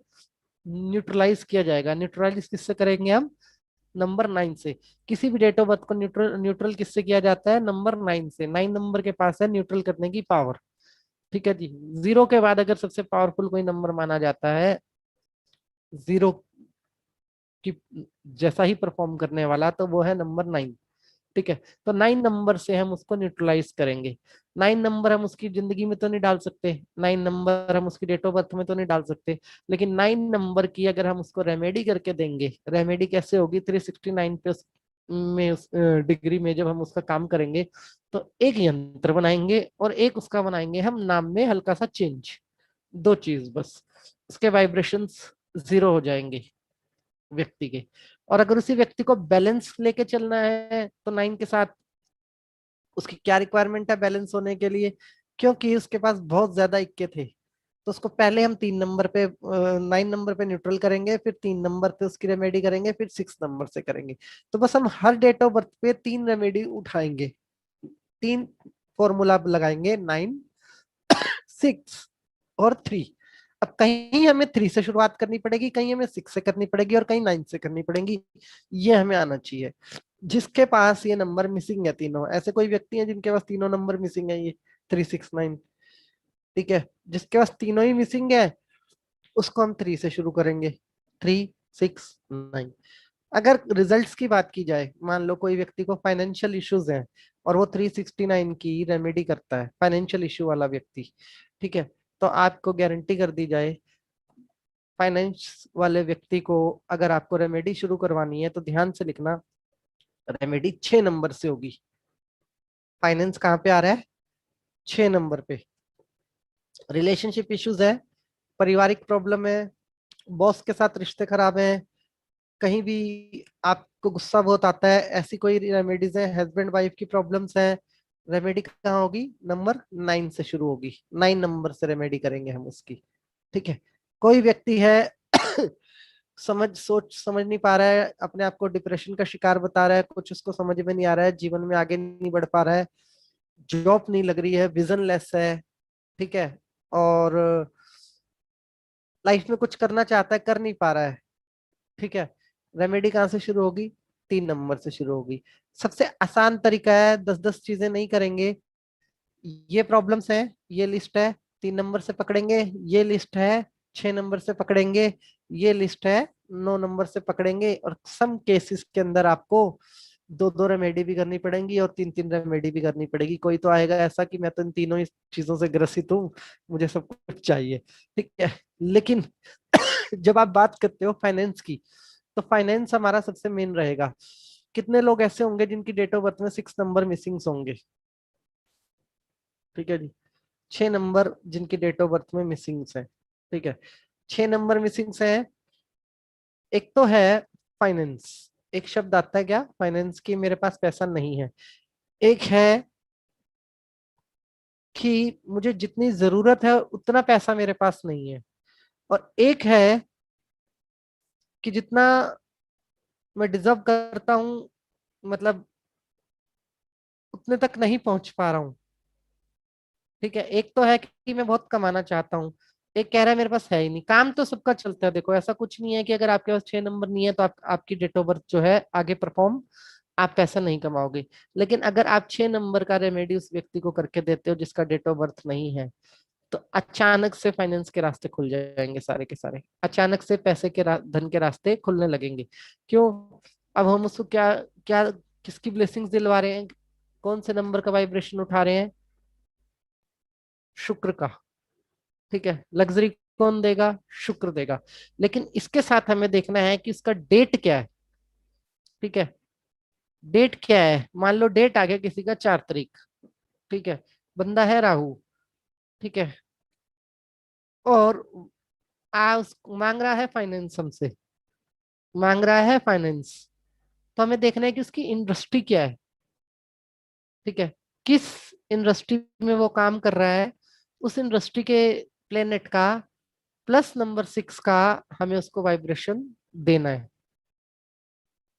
न्यूट्रलाइज किया जाएगा। न्यूट्रलाइज किससे करेंगे हम? नंबर 9 से। किसी भी डेट ऑफ बर्थ को न्यूट्रल किससे किया जाता है? नंबर 9 से। 9 नंबर के पास है न्यूट्रल करने की पावर, ठीक है जी। 0 के बाद अगर सबसे पावरफुल कोई नंबर माना जाता है 0 की जैसा ही परफॉर्म करने वाला, तो वो है नंबर 9, ठीक है। तो 9 नंबर से हम उसको न्यूट्रलाइज करेंगे। 9 नंबर हम उसकी जिंदगी में तो नहीं डाल सकते, 9 नंबर हम उसकी डेट ऑफ बर्थ में तो नहीं डाल सकते, लेकिन 9 नंबर की अगर हम उसको रेमेडी करके देंगे, रेमेडी कैसे होगी? 369 पे में उस डिग्री में जब हम उसका काम करेंगे, तो एक यंत्र बनाएंगे और एक उसका बनाएंगे हम नाम में हल्का सा चेंज, 2 चीज बस। उसके वाइब्रेशंस 0 हो जाएंगे व्यक्ति के। और अगर उसी व्यक्ति को बैलेंस लेके चलना है तो 9 के साथ उसकी क्या रिक्वायरमेंट है बैलेंस होने के लिए? क्योंकि उसके पास बहुत ज्यादा इक्के थे, तो उसको पहले हम 3 नंबर पे 9 नंबर पे न्यूट्रल करेंगे, फिर 3 नंबर पे उसकी रेमेडी करेंगे, फिर 6 नंबर से करेंगे। तो बस हम हर डेट ऑफ बर्थ पे 3 रेमेडी उठाएंगे, 3 फॉर्मूला लगाएंगे, 9, 6 और 3। अब कहीं हमें 3 से शुरुआत करनी पड़ेगी, कहीं हमें 6 से करनी पड़ेगी, और कहीं 9 से करनी पड़ेगी। ये हमें आना चाहिए। जिसके पास ये नंबर मिसिंग है तीनों, ऐसे कोई व्यक्ति है जिनके पास तीनों नंबर मिसिंग है, ये 3, 6, 9, ठीक है। जिसके पास तीनों ही मिसिंग है उसको हम 3 से शुरू करेंगे, 3, 6, 9। अगर रिजल्ट्स की बात की जाए, मान लो कोई व्यक्ति को फाइनेंशियल इश्यूज हैं और वो 369 की रेमेडी करता है, फाइनेंशियल इश्यू वाला व्यक्ति, ठीक है, तो आपको गारंटी कर दी जाए फाइनेंस वाले व्यक्ति को अगर आपको रेमेडी शुरू करवानी है तो ध्यान से लिखना, रेमेडी 6 नंबर से होगी। फाइनेंस कहाँ पे आ रहा है? 6 नंबर पे। रिलेशनशिप इश्यूज है, पारिवारिक प्रॉब्लम है, बॉस के साथ रिश्ते खराब हैं, कहीं भी आपको गुस्सा बहुत आता है, ऐसी कोई रेमेडीज है, हस्बैंड वाइफ की प्रॉब्लम्स है, रेमेडी कहाँ होगी? नंबर 9 से शुरू होगी। 9 नंबर से रेमेडी करेंगे हम उसकी, ठीक है। कोई व्यक्ति है सोच समझ नहीं पा रहा है, अपने आप को डिप्रेशन का शिकार बता रहा है, कुछ उसको समझ में नहीं आ रहा है, जीवन में आगे नहीं बढ़ पा रहा है, जॉब नहीं लग रही है, विजन लेस है, ठीक है, और लाइफ में कुछ करना चाहता है कर नहीं पा रहा है, ठीक है। रेमेडी कहाँ से शुरू होगी? 3 नंबर से शुरू होगी। सबसे आसान तरीका है, 10-10 चीजें नहीं करेंगे। ये प्रॉब्लम्स है, ये लिस्ट है, 3 नंबर से पकड़ेंगे, ये लिस्ट है 6 नंबर से पकड़ेंगे, ये लिस्ट है 9 नंबर से पकड़ेंगे, और सम केसेस के अंदर आपको 2-2 रेमेडी भी करनी पड़ेंगी और 3-3 रेमेडी भी करनी पड़ेगी। कोई तो आएगा ऐसा कि मैं तो इन तीनों ही चीजों से ग्रसित हूँ, मुझे सब कुछ चाहिए, ठीक है। लेकिन जब आप बात करते हो फाइनेंस की, तो फाइनेंस हमारा सबसे मेन रहेगा। कितने लोग ऐसे होंगे जिनकी डेट ऑफ बर्थ में 6 नंबर मिसिंग होंगे? ठीक है जी, 6 नंबर जिनकी डेट ऑफ बर्थ में मिसिंग है, ठीक है। 6 नंबर मिसिंग है। एक तो है फाइनेंस, एक शब्द आता है क्या फाइनेंस की, मेरे पास पैसा नहीं है। एक है कि मुझे जितनी जरूरत है उतना पैसा मेरे पास नहीं है। और एक है कि जितना मैं डिजर्व करता हूं, मतलब उतने तक नहीं पहुंच पा रहा हूँ। ठीक है, एक तो है कि मैं बहुत कमाना चाहता हूँ, एक कह रहा है मेरे पास है ही नहीं। काम तो सबका चलता है, देखो ऐसा कुछ नहीं है कि अगर आपके पास 6 नंबर नहीं है तो आपकी डेट ऑफ बर्थ जो है आगे परफॉर्म, आप पैसा नहीं कमाओगे। लेकिन अगर आप 6 नंबर का रेमेडी उस व्यक्ति को करके देते हो जिसका डेट ऑफ बर्थ नहीं है, तो अचानक से फाइनेंस के रास्ते खुल जाएंगे सारे के सारे। अचानक से पैसे के धन के रास्ते खुलने लगेंगे। क्यों? अब हम उसको क्या क्या किसकी ब्लेसिंग्स दिलवा रहे हैं, कौन से नंबर का वाइब्रेशन उठा रहे हैं? शुक्र का। ठीक है, लग्जरी कौन देगा? शुक्र देगा। लेकिन इसके साथ हमें देखना है कि इसका डेट क्या है। ठीक है, डेट क्या है? मान लो डेट आ गया किसी का 4 तारीख। ठीक है, बंदा है राहु। ठीक है, और मांग रहा है फाइनेंस हमसे, मांग रहा है फाइनेंस। तो हमें देखना है कि उसकी इंडस्ट्री क्या है। ठीक है, किस इंडस्ट्री में वो काम कर रहा है, उस इंडस्ट्री के प्लेनेट का प्लस नंबर 6 का हमें उसको वाइब्रेशन देना है।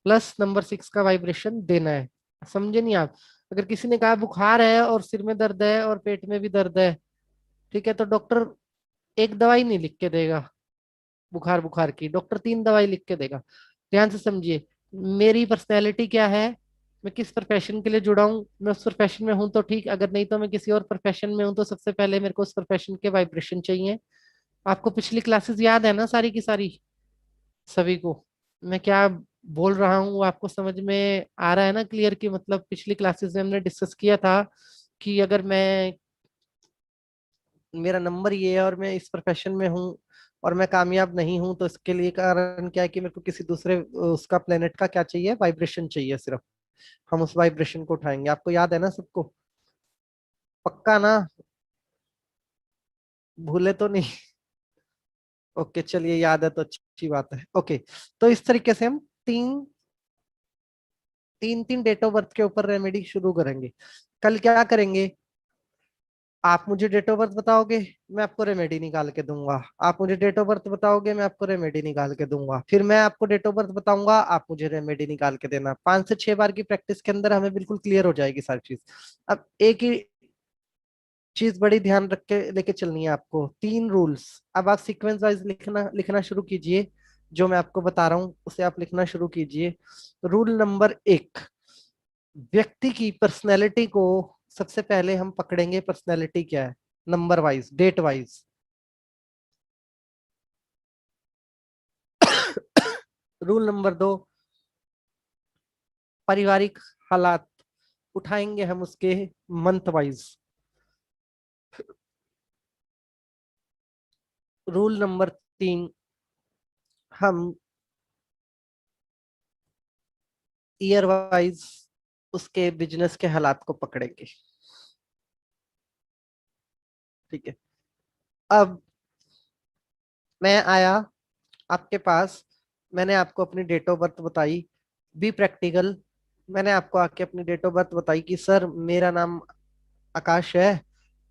प्लस नंबर 6 का वाइब्रेशन देना है। समझे नहीं आप? अगर किसी ने कहा बुखार है और सिर में दर्द है और पेट में भी दर्द है, ठीक है, तो डॉक्टर एक दवाई नहीं लिख के देगा बुखार बुखार की, डॉक्टर 3 दवाई लिख के देगा। ध्यान से समझिए, मेरी पर्सनैलिटी क्या है, मैं किस प्रोफेशन के लिए जुड़ा हूँ, मैं उस प्रोफेशन में हूं तो ठीक, अगर नहीं तो मैं किसी और प्रोफेशन में हूं, तो सबसे पहले मेरे को उस प्रोफेशन के वाइब्रेशन चाहिए। आपको पिछली क्लासेस याद है ना सारी की सारी? सभी को मैं क्या बोल रहा हूँ वो आपको समझ में आ रहा है ना क्लियर? की मतलब पिछली क्लासेस में हमने डिस्कस किया था कि अगर मैं, मेरा नंबर ये है और मैं इस प्रोफेशन में हूँ और मैं कामयाब नहीं हूँ, तो इसके लिए कारण क्या है कि मेरे को किसी दूसरे उसका प्लेनेट का क्या चाहिए, वाइब्रेशन चाहिए सिर्फ। हम उस वाइब्रेशन को उठाएंगे। आपको याद है ना सबको? पक्का ना? भूले तो नहीं? ओके चलिए, याद है तो अच्छी बात है। ओके, तो इस तरीके से हम तीन तीन तीन डेट ऑफ बर्थ के ऊपर रेमेडी शुरू करेंगे। कल क्या करेंगे, आप मुझे डेट ऑफ बर्थ बताओगे, मैं आपको रेमेडी निकाल के दूंगा। आप मुझे डेट ऑफ बर्थ बताओगे, मैं आपको रेमेडी निकाल के दूंगा। फिर मैं आपको डेट ऑफ बर्थ बताऊंगा, आप मुझे रेमेडी निकाल के देना। 5 से 6 बार की प्रैक्टिस के अंदर हमें बिल्कुल क्लियर हो जाएगी सारी चीज। अब एक ही चीज बड़ी ध्यान रख के लेके चलनी है आपको, 3 रूल्स। अब आप सीक्वेंस वाइज लिखना लिखना शुरू कीजिए। जो मैं आपको बता रहा हूँ उसे आप लिखना शुरू कीजिए। रूल नंबर 1, व्यक्ति की पर्सनैलिटी को सबसे पहले हम पकड़ेंगे। पर्सनैलिटी क्या है, number wise, date wise. Rule number 2, पारिवारिक हालात उठाएंगे हम उसके मंथ वाइज। रूल नंबर 3, हम ईयर वाइज उसके बिजनेस के हालात को पकड़ेंगे। ठीक है, अब मैं आया आपके पास, मैंने आपको अपनी डेट ऑफ बर्थ बताई, बी प्रैक्टिकल। मैंने आपको आके अपनी डेट ऑफ बर्थ बताई कि सर मेरा नाम आकाश है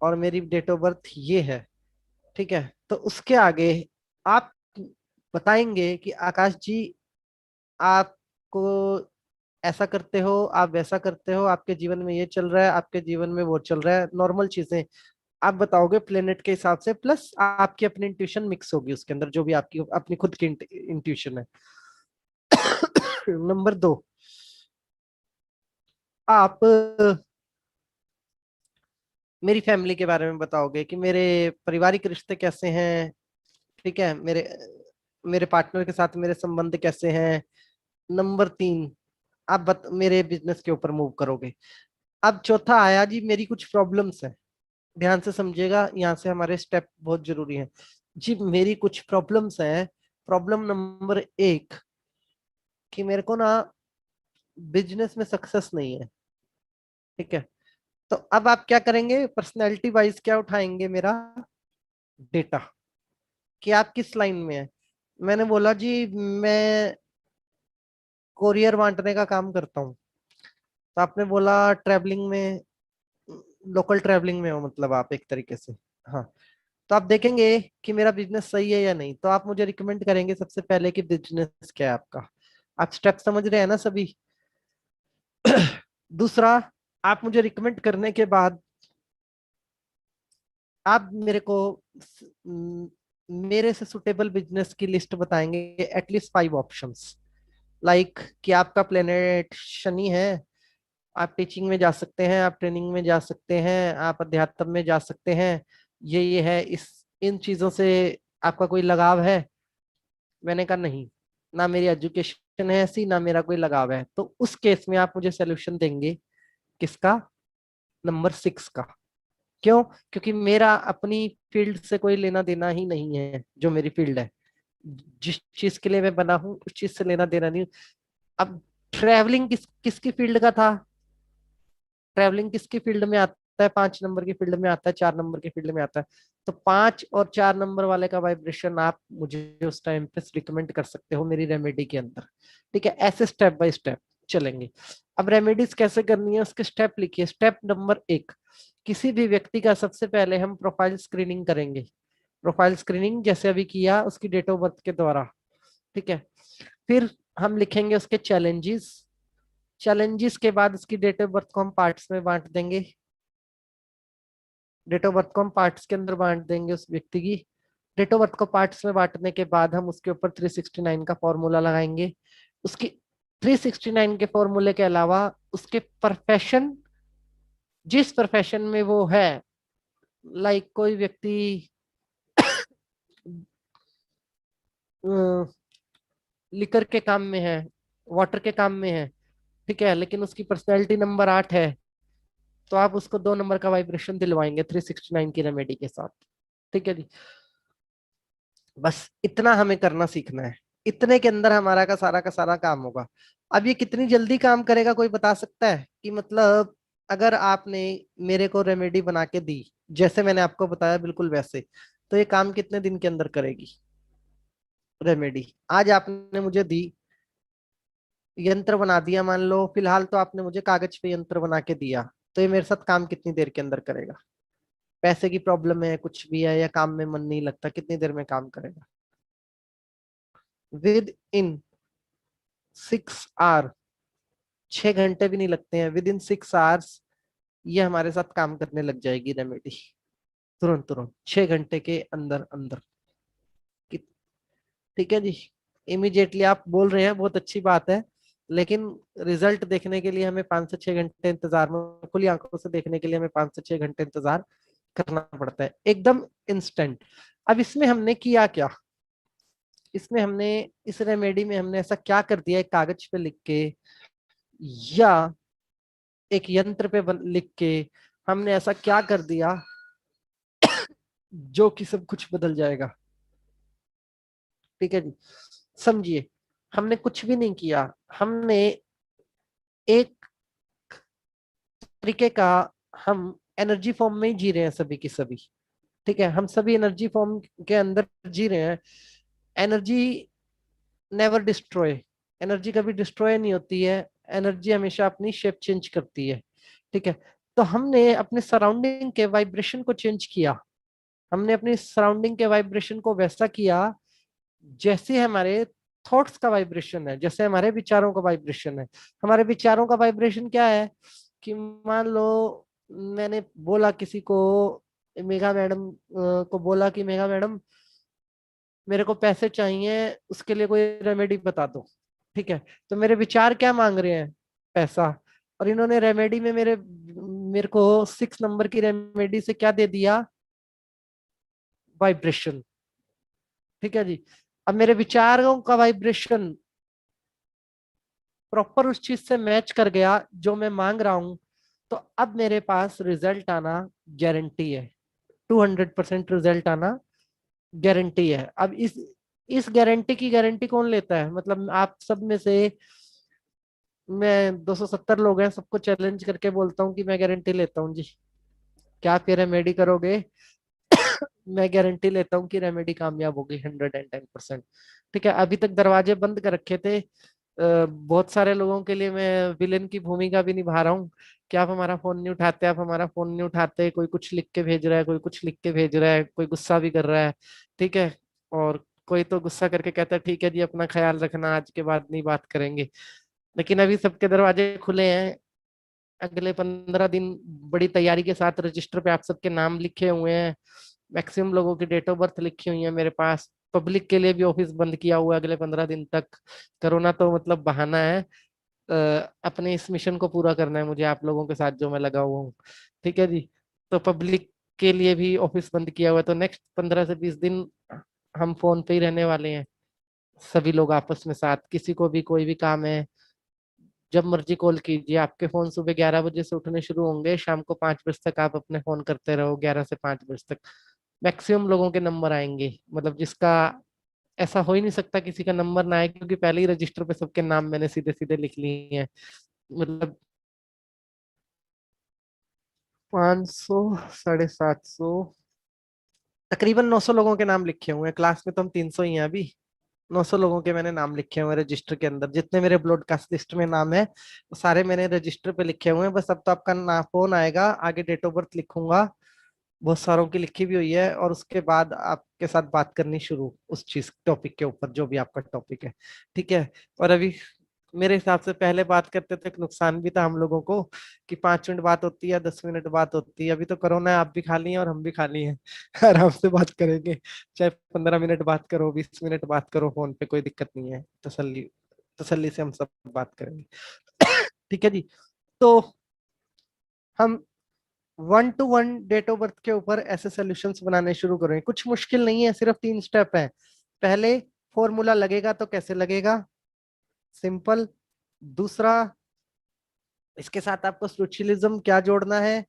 और मेरी डेट ऑफ बर्थ ये है। ठीक है, तो उसके आगे आप बताएंगे कि आकाश जी, आपको ऐसा करते हो, आप वैसा करते हो, आपके जीवन में ये चल रहा है, आपके जीवन में वो चल रहा है, नॉर्मल चीजें आप बताओगे प्लेनेट के हिसाब से, प्लस आपकी अपनी इंट्यूशन मिक्स होगी उसके अंदर, जो भी आपकी अपनी खुद की इंट्यूशन है। नंबर 2, आप मेरी फैमिली के बारे में बताओगे कि मेरे पारिवारिक रिश्ते कैसे हैं। ठीक है, मेरे मेरे पार्टनर के साथ मेरे संबंध कैसे हैं। नंबर 3, आप मेरे बिजनेस के ऊपर मूव करोगे। अब चौथा आया जी, मेरी कुछ प्रॉब्लम्स है। ध्यान से समझिएगा, यहाँ से हमारे स्टेप बहुत जरूरी है जी। मेरी कुछ प्रॉब्लम्स है। प्रॉब्लम नंबर 1 कि मेरे को ना बिजनेस में सक्सेस नहीं है। ठीक है, तो अब आप क्या करेंगे, पर्सनैलिटी वाइज क्या उठाएंगे, मेरा डेटा। कि आप किस लाइन में है। मैंने बोला जी मैं कोरियर बांटने का काम करता हूँ। तो आपने बोला ट्रैवलिंग में, लोकल ट्रैवलिंग में हो मतलब आप एक तरीके से। हाँ, तो आप देखेंगे कि मेरा बिजनेस सही है या नहीं, तो आप मुझे रिकमेंड करेंगे सबसे पहले कि बिजनेस क्या है आपका। आप स्टेप समझ रहे हैं ना सभी। दूसरा, आप मुझे रिकमेंड करने के बाद आप मेरे को मेरे से सुटेबल बिजनेस की लिस्ट बताएंगे, एटलीस्ट 5 ऑप्शंस। लाइक कि आपका प्लेनेट शनि है, आप टीचिंग में जा सकते हैं, आप ट्रेनिंग में जा सकते हैं, आप अध्यात्म में जा सकते हैं, ये है, इस इन चीजों से आपका कोई लगाव है। मैंने कहा नहीं, ना मेरी एजुकेशन है ऐसी, ना मेरा कोई लगाव है। तो उस केस में आप मुझे सोल्यूशन देंगे किसका? नंबर 6 का। क्यों? क्योंकि मेरा अपनी फील्ड से कोई लेना देना ही नहीं है। जो मेरी फील्ड है, जिस चीज के लिए मैं बना हूं उस चीज से लेना देना नहीं। अब ट्रैवलिंग किसकी फील्ड का था? ट्रैवलिंग किसकी फील्ड में आता है? 5 नंबर की फील्ड में आता है, 4 नंबर की फील्ड में आता है। तो 5 और 4 नंबर वाले का वाइब्रेशन आप मुझे उस टाइम पे रिकमेंड कर सकते हो मेरी रेमेडी के अंदर। ठीक है, ऐसे स्टेप बाय स्टेप चलेंगे। अब रेमेडीज कैसे करनी है उसके स्टेप लिखिए। स्टेप नंबर 1, किसी भी व्यक्ति का सबसे पहले हम प्रोफाइल स्क्रीनिंग करेंगे। प्रोफाइल स्क्रीनिंग जैसे अभी किया उसकी डेट ऑफ बर्थ के द्वारा। ठीक है, फिर हम लिखेंगे उसके चैलेंजेस। चैलेंजेस के बाद उसकी डेट ऑफ बर्थ को हम पार्ट्स में बांट देंगे। डेट ऑफ बर्थ को हम पार्ट्स के अंदर बांट देंगे उस व्यक्ति की। डेट ऑफ बर्थ को पार्ट्स में बांटने के बाद हम उसके ऊपर 369 का फॉर्मूला लगाएंगे। उसकी 369 के फॉर्मूले के अलावा उसके प्रोफेशन, जिस प्रोफेशन में वो है, लाइक कोई व्यक्ति लिकर के काम में है, वाटर के काम में है, ठीक है, लेकिन उसकी पर्सनैलिटी नंबर 8 है, तो आप उसको 2 नंबर का वाइब्रेशन दिलवाएंगे 369 की रेमेडी के साथ। ठीक है जी, बस इतना हमें करना सीखना है। इतने के अंदर हमारा का सारा काम होगा। अब ये कितनी जल्दी काम करेगा कोई बता सकता है? कि मतलब अगर आपने मेरे को रेमेडी बना के दी जैसे मैंने आपको बताया बिल्कुल वैसे, तो ये काम कितने दिन के अंदर करेगी रेमेडी? आज आपने मुझे दी, यंत्र बना दिया मान लो, फिलहाल तो आपने मुझे कागज पे यंत्र बना के दिया, तो ये मेरे साथ काम कितनी देर के अंदर करेगा? पैसे की प्रॉब्लम है, कुछ भी है, या काम में मन नहीं लगता, कितनी देर में काम करेगा? विद इन 6 आवर, 6 घंटे भी नहीं लगते हैं, विद इन 6 आवर्स ये हमारे साथ काम करने लग जाएगी रेमेडी, तुरंत तुरंत 6 घंटे के अंदर अंदर। ठीक है जी, इमीडिएटली आप बोल रहे हैं, बहुत अच्छी बात है, लेकिन रिजल्ट देखने के लिए हमें 5 से 6 घंटे इंतजार में, खुली आंखों से देखने के लिए हमें 5 से 6 घंटे इंतजार करना पड़ता है, एकदम इंस्टेंट। अब इसमें हमने किया क्या? इसमें हमने, इस रेमेडी में हमने ऐसा क्या कर दिया, एक कागज पे लिख के या एक यंत्र पे लिख के हमने ऐसा क्या कर दिया जो कि सब कुछ बदल जाएगा? ठीक है जी, समझिए, हमने कुछ भी नहीं किया, हमने एक तरीके का, हम एनर्जी फॉर्म में ही जी रहे हैं सभी की सभी। ठीक है, हम सभी एनर्जी फॉर्म के अंदर जी रहे हैं। एनर्जी नेवर डिस्ट्रॉय, एनर्जी कभी डिस्ट्रॉय नहीं होती है, एनर्जी हमेशा अपनी शेप चेंज करती है। ठीक है, तो हमने अपने सराउंडिंग के वाइब्रेशन को चेंज किया। हमने अपनी सराउंडिंग के वाइब्रेशन को वैसा किया जैसे हमारे थॉट्स का वाइब्रेशन है, जैसे हमारे विचारों का वाइब्रेशन है। हमारे विचारों का वाइब्रेशन क्या है? कि मान लो मैंने बोला किसी को, मेघा मैडम को बोला कि मेघा मैडम मेरे को पैसे चाहिए, उसके लिए कोई रेमेडी बता दो। ठीक है, तो मेरे विचार क्या मांग रहे हैं? पैसा। और इन्होंने रेमेडी में मेरे को 6 नंबर की रेमेडी से क्या दे दिया? वाइब्रेशन। ठीक है जी, अब मेरे विचारों का वाइब्रेशन प्रॉपर उस चीज से मैच कर गया जो मैं मांग रहा हूं, तो अब मेरे पास रिजल्ट आना गारंटी है, 200% रिजल्ट आना गारंटी है। अब इस गारंटी की गारंटी कौन लेता है? मतलब आप सब में से मैं 270 लोग हैं, सबको चैलेंज करके बोलता हूँ कि मैं गारंटी लेता हूँ जी, क्या आप ये रेमेडी करोगे मैं गारंटी लेता हूँ कि रेमेडी कामयाब होगी 110%। ठीक है, अभी तक दरवाजे बंद कर रखे थे। बहुत सारे लोगों के लिए मैं विलेन की भूमिका भी निभा रहा हूँ कि आप हमारा फोन नहीं उठाते, आप हमारा फोन नहीं उठाते, कोई कुछ लिख के भेज रहा है, कोई कुछ लिख के भेज रहा है, कोई गुस्सा भी कर रहा है। ठीक है, और कोई तो गुस्सा करके कहता है ठीक है जी अपना ख्याल रखना, आज के बाद नहीं बात करेंगे। लेकिन अभी सबके दरवाजे खुले हैं। अगले 15 दिन बड़ी तैयारी के साथ रजिस्टर पे आप सबके नाम लिखे हुए हैं, मैक्सिमम लोगों की डेट ऑफ बर्थ लिखी हुई है मेरे पास। पब्लिक के लिए भी ऑफिस बंद किया हुआ है अगले 15 दिन तक। कोरोना तो मतलब बहाना है, अपने इस मिशन को पूरा करना है मुझे आप लोगों के साथ जो मैं लगा हुआ हूँ। ठीक है जी, तो पब्लिक के लिए भी ऑफिस बंद किया हुआ है, तो नेक्स्ट 15 से 20 दिन हम फोन पे ही रहने वाले हैं सभी लोग आपस में साथ। किसी को भी कोई भी काम है जब मर्जी कॉल कीजिए। आपके फोन सुबह 11 बजे से उठने शुरू होंगे, शाम को 5 बजे तक आप अपने फोन करते रहो, 11 से 5 बजे तक मैक्सिमम लोगों के नंबर आएंगे। मतलब जिसका ऐसा हो ही नहीं सकता किसी का नंबर ना आए, क्योंकि पहले ही रजिस्टर पे सबके नाम मैंने सीधे सीधे लिख लिए हैं। मतलब 500, 750, तकरीबन 900 लोगों के नाम लिखे हुए हैं। क्लास में तो हम 300 ही हैं अभी। 900 लोगों के मैंने नाम लिखे हुए हैं रजिस्टर के अंदर। जितने मेरे ब्रॉडकास्ट लिस्ट में नाम है वो सारे मैंने रजिस्टर पे लिखे हुए हैं। बस अब तो आपका ना फोन आएगा, आगे डेट ऑफ बर्थ लिखूंगा, बहुत सारों की लिखी भी हुई है, और उसके बाद आपके साथ बात करनी शुरू उस चीज टॉपिक के ऊपर जो भी आपका टॉपिक है। ठीक है, और अभी मेरे हिसाब से पहले बात करते तो एक नुकसान भी था हम लोगों को कि 5 मिनट बात होती है, 10 मिनट बात होती है। अभी तो कोरोना है, आप भी खाली हैं और हम भी खाली हैं आराम से बात करेंगे, चाहे 15 मिनट बात करो, 20 मिनट बात करो फोन पे, कोई दिक्कत नहीं है। तसल्ली तसल्ली से हम सब बात करेंगे ठीक है जी। तो हम 1 to 1 डेट ऑफ बर्थ के ऊपर ऐसे सॉल्यूशंस बनाने शुरू करेंगे। कुछ मुश्किल नहीं है, सिर्फ 3 स्टेप है। पहले फॉर्मूला लगेगा तो कैसे लगेगा, सिंपल। दूसरा, इसके साथ आपको सोशलिज्म क्या जोड़ना है।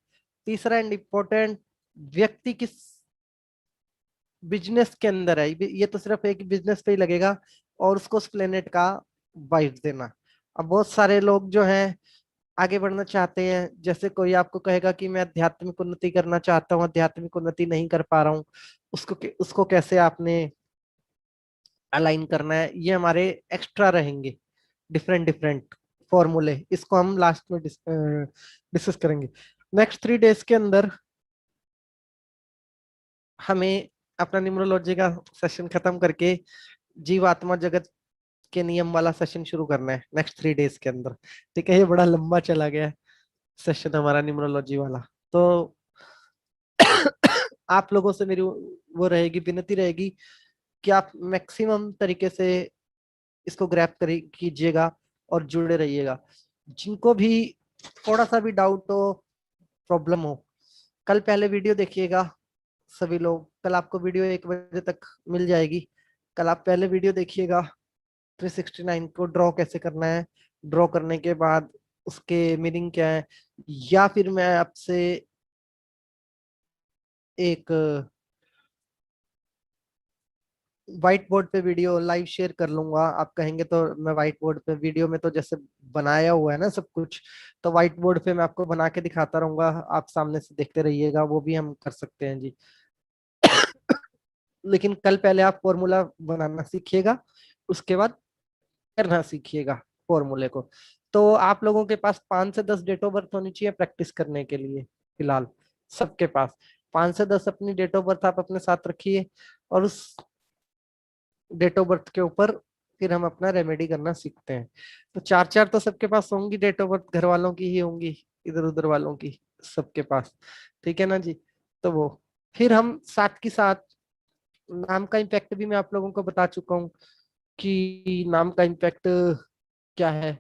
तीसरा एंड इम्पोर्टेंट, व्यक्ति किस बिजनेस के अंदर है, ये तो सिर्फ एक बिजनेस पे ही लगेगा, और उसको उस प्लेनेट का वाइफ देना। अब बहुत सारे लोग जो हैं आगे बढ़ना चाहते हैं, जैसे कोई आपको कहेगा कि मैं आध्यात्मिक उन्नति करना चाहता हूँ, आध्यात्मिक उन्नति नहीं कर पा रहा हूँ, उसको कैसे आपने अलाइन करना है, ये हमारे एक्स्ट्रा रहेंगे डिफरेंट डिफरेंट फॉर्मूले। इसको हम लास्ट में डिस्कस करेंगे। नेक्स्ट 3 डेज के अंदर हमें अपना न्यूमरोलॉजी का सेशन खत्म करके जीवात्मा जगत के नियम वाला सेशन शुरू करना है नेक्स्ट 3 डेज के अंदर। ठीक है, ये बड़ा लंबा चला गया सेशन हमारा न्यूमरोलॉजी वाला। तो आप लोगों से मेरी वो रहेगी, विनती रहेगी कि आप मैक्सिमम तरीके से इसको ग्रैब कीजिएगा और जुड़े रहिएगा। जिनको भी थोड़ा सा भी डाउट हो, प्रॉब्लम हो, कल पहले वीडियो देखिएगा सभी लोग। कल आपको वीडियो 1 बजे तक मिल जाएगी। कल आप पहले वीडियो देखिएगा 369 को ड्रॉ कैसे करना है, ड्रॉ करने के बाद उसके मीनिंग क्या है, या फिर मैं आपसे एक व्हाइट बोर्ड पे वीडियो लाइव शेयर कर लूंगा। आप कहेंगे तो मैं व्हाइट बोर्ड पे वीडियो में तो जैसे बनाया हुआ है ना सब कुछ, तो व्हाइट बोर्ड पे मैं आपको बना के दिखाता रहूंगा, आप सामने से देखते रहिएगा, वो भी हम कर सकते हैं जी लेकिन कल पहले आप फॉर्मूला बनाना सीखिएगा, उसके बाद करना सीखिएगा फॉर्मूले को। तो आप लोगों के पास 5 से 10 डेट ऑफ बर्थ होनी चाहिए प्रैक्टिस करने के लिए। फिलहाल सबके पास 5 से 10 अपनी डेट ऑफ बर्थ आप अपने साथ रखिए, और उस डेट ऑफ बर्थ के ऊपर फिर हम अपना रेमेडी करना सीखते हैं। तो 4-4 तो सबके पास होंगी डेट ऑफ बर्थ, घर वालों की ही होंगी, इधर उधर वालों की सबके पास। ठीक है ना जी। तो वो फिर हम साथ के साथ नाम का इम्पैक्ट भी मैं आप लोगों को बता चुका हूँ कि नाम का इम्पैक्ट क्या है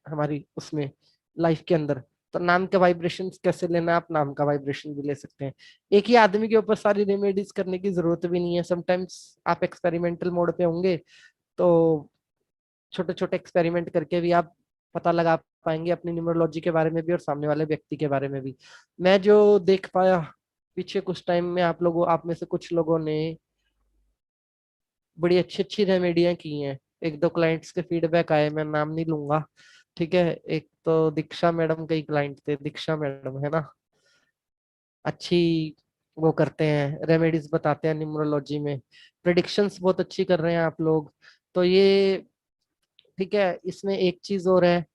हमारी उसमें लाइफ के अंदर। तो नाम के वाइब्रेशन कैसे लेना, आप नाम का वाइब्रेशन भी ले सकते हैं। एक ही आदमी के ऊपर सारी रेमेडीज करने की जरूरत भी नहीं है। समटाइम्स आप एक्सपेरिमेंटल मोड पे होंगे तो छोटे छोटे एक्सपेरिमेंट करके भी आप पता लगा पाएंगे अपनी न्यूमरोलॉजी के बारे में भी और सामने वाले व्यक्ति के बारे में भी। मैं जो देख पाया पीछे कुछ टाइम में, आप में से कुछ लोगों ने बड़ी अच्छी अच्छी रेमेडियां की हैं। 1-2 क्लाइंट्स के फीडबैक आए, मैं नाम नहीं लूंगा। ठीक है, एक तो दीक्षा मैडम के क्लाइंट थे, दीक्षा मैडम है ना, अच्छी वो करते हैं, रेमेडीज बताते हैं न्यूमरोलॉजी में, प्रेडिक्शंस बहुत अच्छी कर रहे हैं आप लोग। तो ये ठीक है। इसमें एक चीज और है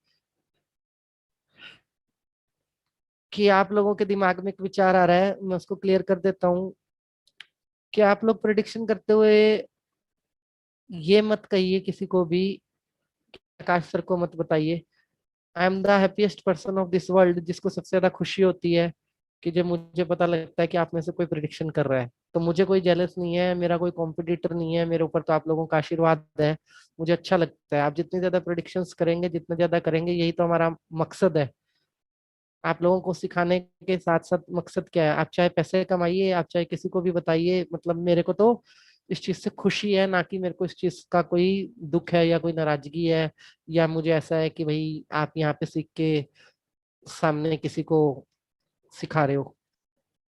कि आप लोगों के दिमाग में एक विचार आ रहा है, मैं उसको क्लियर कर देता हूँ कि आप लोग प्रेडिक्शन करते हुए ये मत कहिए किसी को भी, आकाश सर को मत बताइए I am the happiest person of this world, जिसको सबसे ज्यादा खुशी होती है कि जब मुझे पता लगता है कि आप में से कोई प्रिडिक्शन कर रहा है। तो मुझे कोई जेलस नहीं है, मेरा कोई कॉम्पिटिटर नहीं है मेरे ऊपर, तो आप लोगों का आशीर्वाद है, मुझे अच्छा लगता है। आप जितनी ज्यादा प्रिडिक्शंस करेंगे, जितना ज्यादा करेंगे, यही तो हमारा मकसद है। आप लोगों को सिखाने के साथ साथ मकसद क्या है, आप चाहे पैसे कमाइए, आप चाहे किसी को भी बताइए, मतलब मेरे को तो इस चीज से खुशी है, ना कि मेरे को इस चीज का कोई दुख है या कोई नाराजगी है, या मुझे ऐसा है कि भाई आप यहाँ पे सीख के सामने किसी को सिखा रहे हो।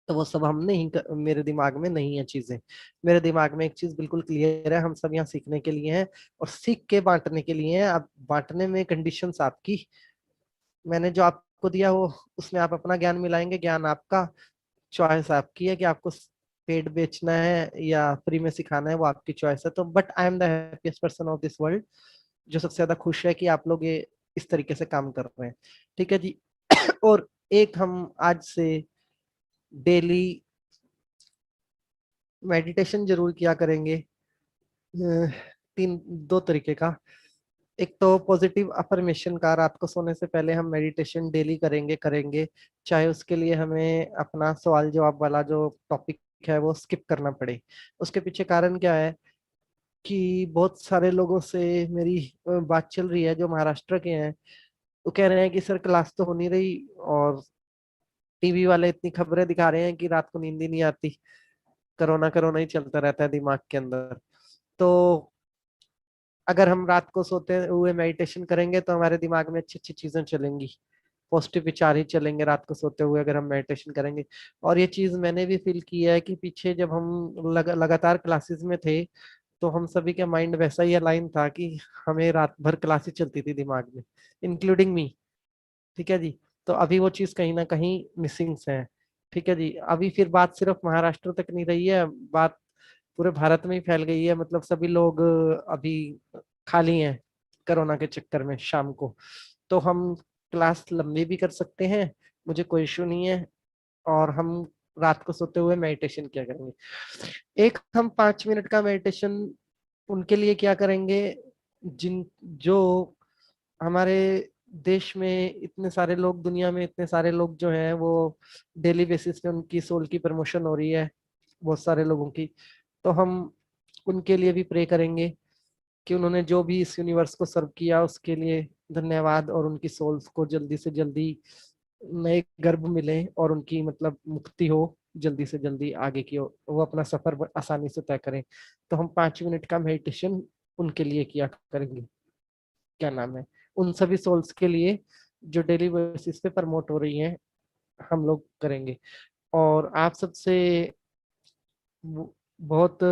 तो वो सब हम नहीं मेरे दिमाग में नहीं है चीजें। मेरे दिमाग में एक चीज बिल्कुल क्लियर है, हम सब यहाँ सीखने के लिए हैं और सीख के बांटने के लिए हैं। अब बांटने में कंडीशंस आपकी, मैंने जो आपको दिया वो उसमें आप अपना ज्ञान मिलाएंगे, ज्ञान आपका, चॉइस आपकी है कि आपको पेड बेचना है या फ्री में सिखाना है, वो आपकी चॉइस है। तो but I am the happiest person of this world, जो सबसे ज्यादा खुश है कि आप लोग ये इस तरीके से काम कर रहे हैं। ठीक है जी। और एक हम आज से डेली मेडिटेशन जरूर किया करेंगे, तीन दो तरीके का। एक तो पॉजिटिव अफर्मेशन का, रात को सोने से पहले हम मेडिटेशन डेली करेंगे, चाहे उसके लिए हमें अपना सवाल जवाब वाला जो टॉपिक है वो स्किप करना पड़े। उसके पीछे कारण क्या है कि बहुत सारे लोगों से मेरी बात चल रही है जो महाराष्ट्र के हैं, वो कह रहे हैं कि सर क्लास तो हो नहीं रही और टीवी वाले इतनी खबरें दिखा रहे हैं कि रात को नींद ही नहीं आती, कोरोना कोरोना ही चलता रहता है दिमाग के अंदर। तो अगर हम रात को सोते हुए मेडिटेशन करेंगे तो हमारे दिमाग में अच्छी अच्छी चीजें चलेंगी, पॉजिटिव विचार ही चलेंगे रात को सोते हुए अगर हम मेडिटेशन करेंगे। और ये चीज मैंने भी फील किया है कि पीछे जब हम लगातार क्लासेस में थे तो हम सभी का माइंड वैसा ही अलाइन था कि हमें रात भर क्लासेस चलती थी दिमाग में, इंक्लूडिंग मी। ठीक है जी। तो अभी वो चीज कहीं ना कहीं मिसिंग है। ठीक है जी। अभी फिर बात सिर्फ महाराष्ट्र तक नहीं रही है, बात पूरे भारत में ही फैल गई है, मतलब सभी लोग अभी खाली हैं कोरोना के चक्कर में शाम को। तो हम क्लास लंबी भी कर सकते हैं, मुझे कोई इशू नहीं है, और हम रात को सोते हुए मेडिटेशन किया करेंगे। एक हम 5 मिनट का मेडिटेशन उनके लिए क्या करेंगे जिन जो हमारे देश में इतने सारे लोग, दुनिया में इतने सारे लोग जो हैं वो डेली बेसिस पे उनकी सोल की प्रमोशन हो रही है बहुत सारे लोगों की। तो हम उनके लिए भी प्रे करेंगे कि उन्होंने जो भी इस यूनिवर्स को सर्व किया उसके लिए धन्यवाद, और उनकी सोल्स को जल्दी से जल्दी नए गर्भ मिले और उनकी मतलब मुक्ति हो जल्दी से जल्दी, आगे की वो अपना सफर आसानी से तय करें। तो हम 5 मिनट का मेडिटेशन उनके लिए किया करेंगे, क्या नाम है, उन सभी सोल्स के लिए जो डेली बेसिस पे प्रमोट हो रही हैं, हम लोग करेंगे। और आप सबसे बहुत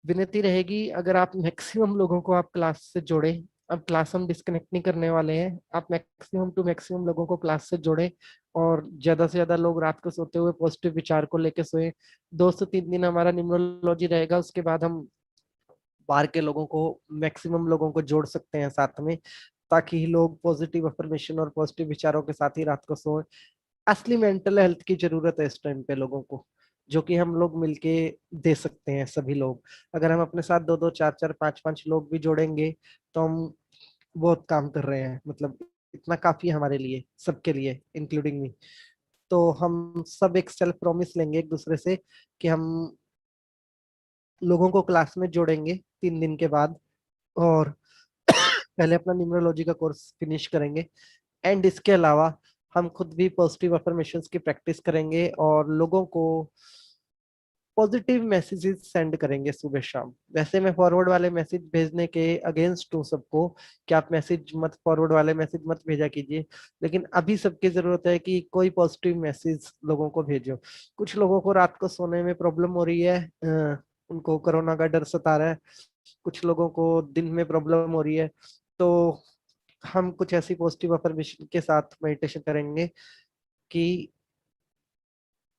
विनती रहेगी, अगर आप मैक्सिमम लोगों को आप क्लास से जोड़ें, अब क्लास हम डिस्कनेक्ट नहीं करने वाले हैं, आप मैक्सिमम टू मैक्सिमम लोगों को क्लास से जोड़ें और ज्यादा से ज्यादा लोग रात को सोते हुए पॉजिटिव विचार को लेके सोए। 2 से 3 दिन हमारा न्यूमरोलॉजी रहेगा, उसके बाद हम बाहर के लोगों को, मैक्सिमम लोगों को जोड़ सकते हैं साथ में, ताकि लोग पॉजिटिव अफर्मेशन और पॉजिटिव विचारों के साथ ही रात को सोए। असली मेंटल हेल्थ की जरूरत है इस टाइम पे लोगों को, जो कि हम लोग मिलके दे सकते हैं सभी लोग। अगर हम अपने साथ 2-2 4-4 5-5 लोग भी जोड़ेंगे तो हम बहुत काम कर रहे हैं, मतलब इतना काफी है हमारे लिए, सबके लिए इंक्लूडिंग मी। तो हम सब एक सेल्फ प्रॉमिस लेंगे एक दूसरे से कि हम लोगों को क्लास में जोड़ेंगे 3 दिन के बाद, और पहले अपना न्यूमरोलॉजी का कोर्स फिनिश करेंगे। एंड इसके अलावा हम खुद भी पॉजिटिव अफर्मेशंस की प्रैक्टिस करेंगे और लोगों को पॉजिटिव मैसेजेस सेंड करेंगे सुबह शाम। वैसे मैं फॉरवर्ड वाले मैसेज भेजने के अगेंस्ट हूँ सबको कि आप मैसेज मत, फॉरवर्ड वाले मैसेज मत भेजा कीजिए, लेकिन अभी सबकी जरूरत है कि कोई पॉजिटिव मैसेज लोगों को भेजो। कुछ लोगों को रात को सोने में प्रॉब्लम हो रही है, उनको कोरोना का डर सता रहा है, कुछ लोगों को दिन में प्रॉब्लम हो रही है। तो हम कुछ ऐसी पॉजिटिव अफर्मेशन के साथ मेडिटेशन करेंगे कि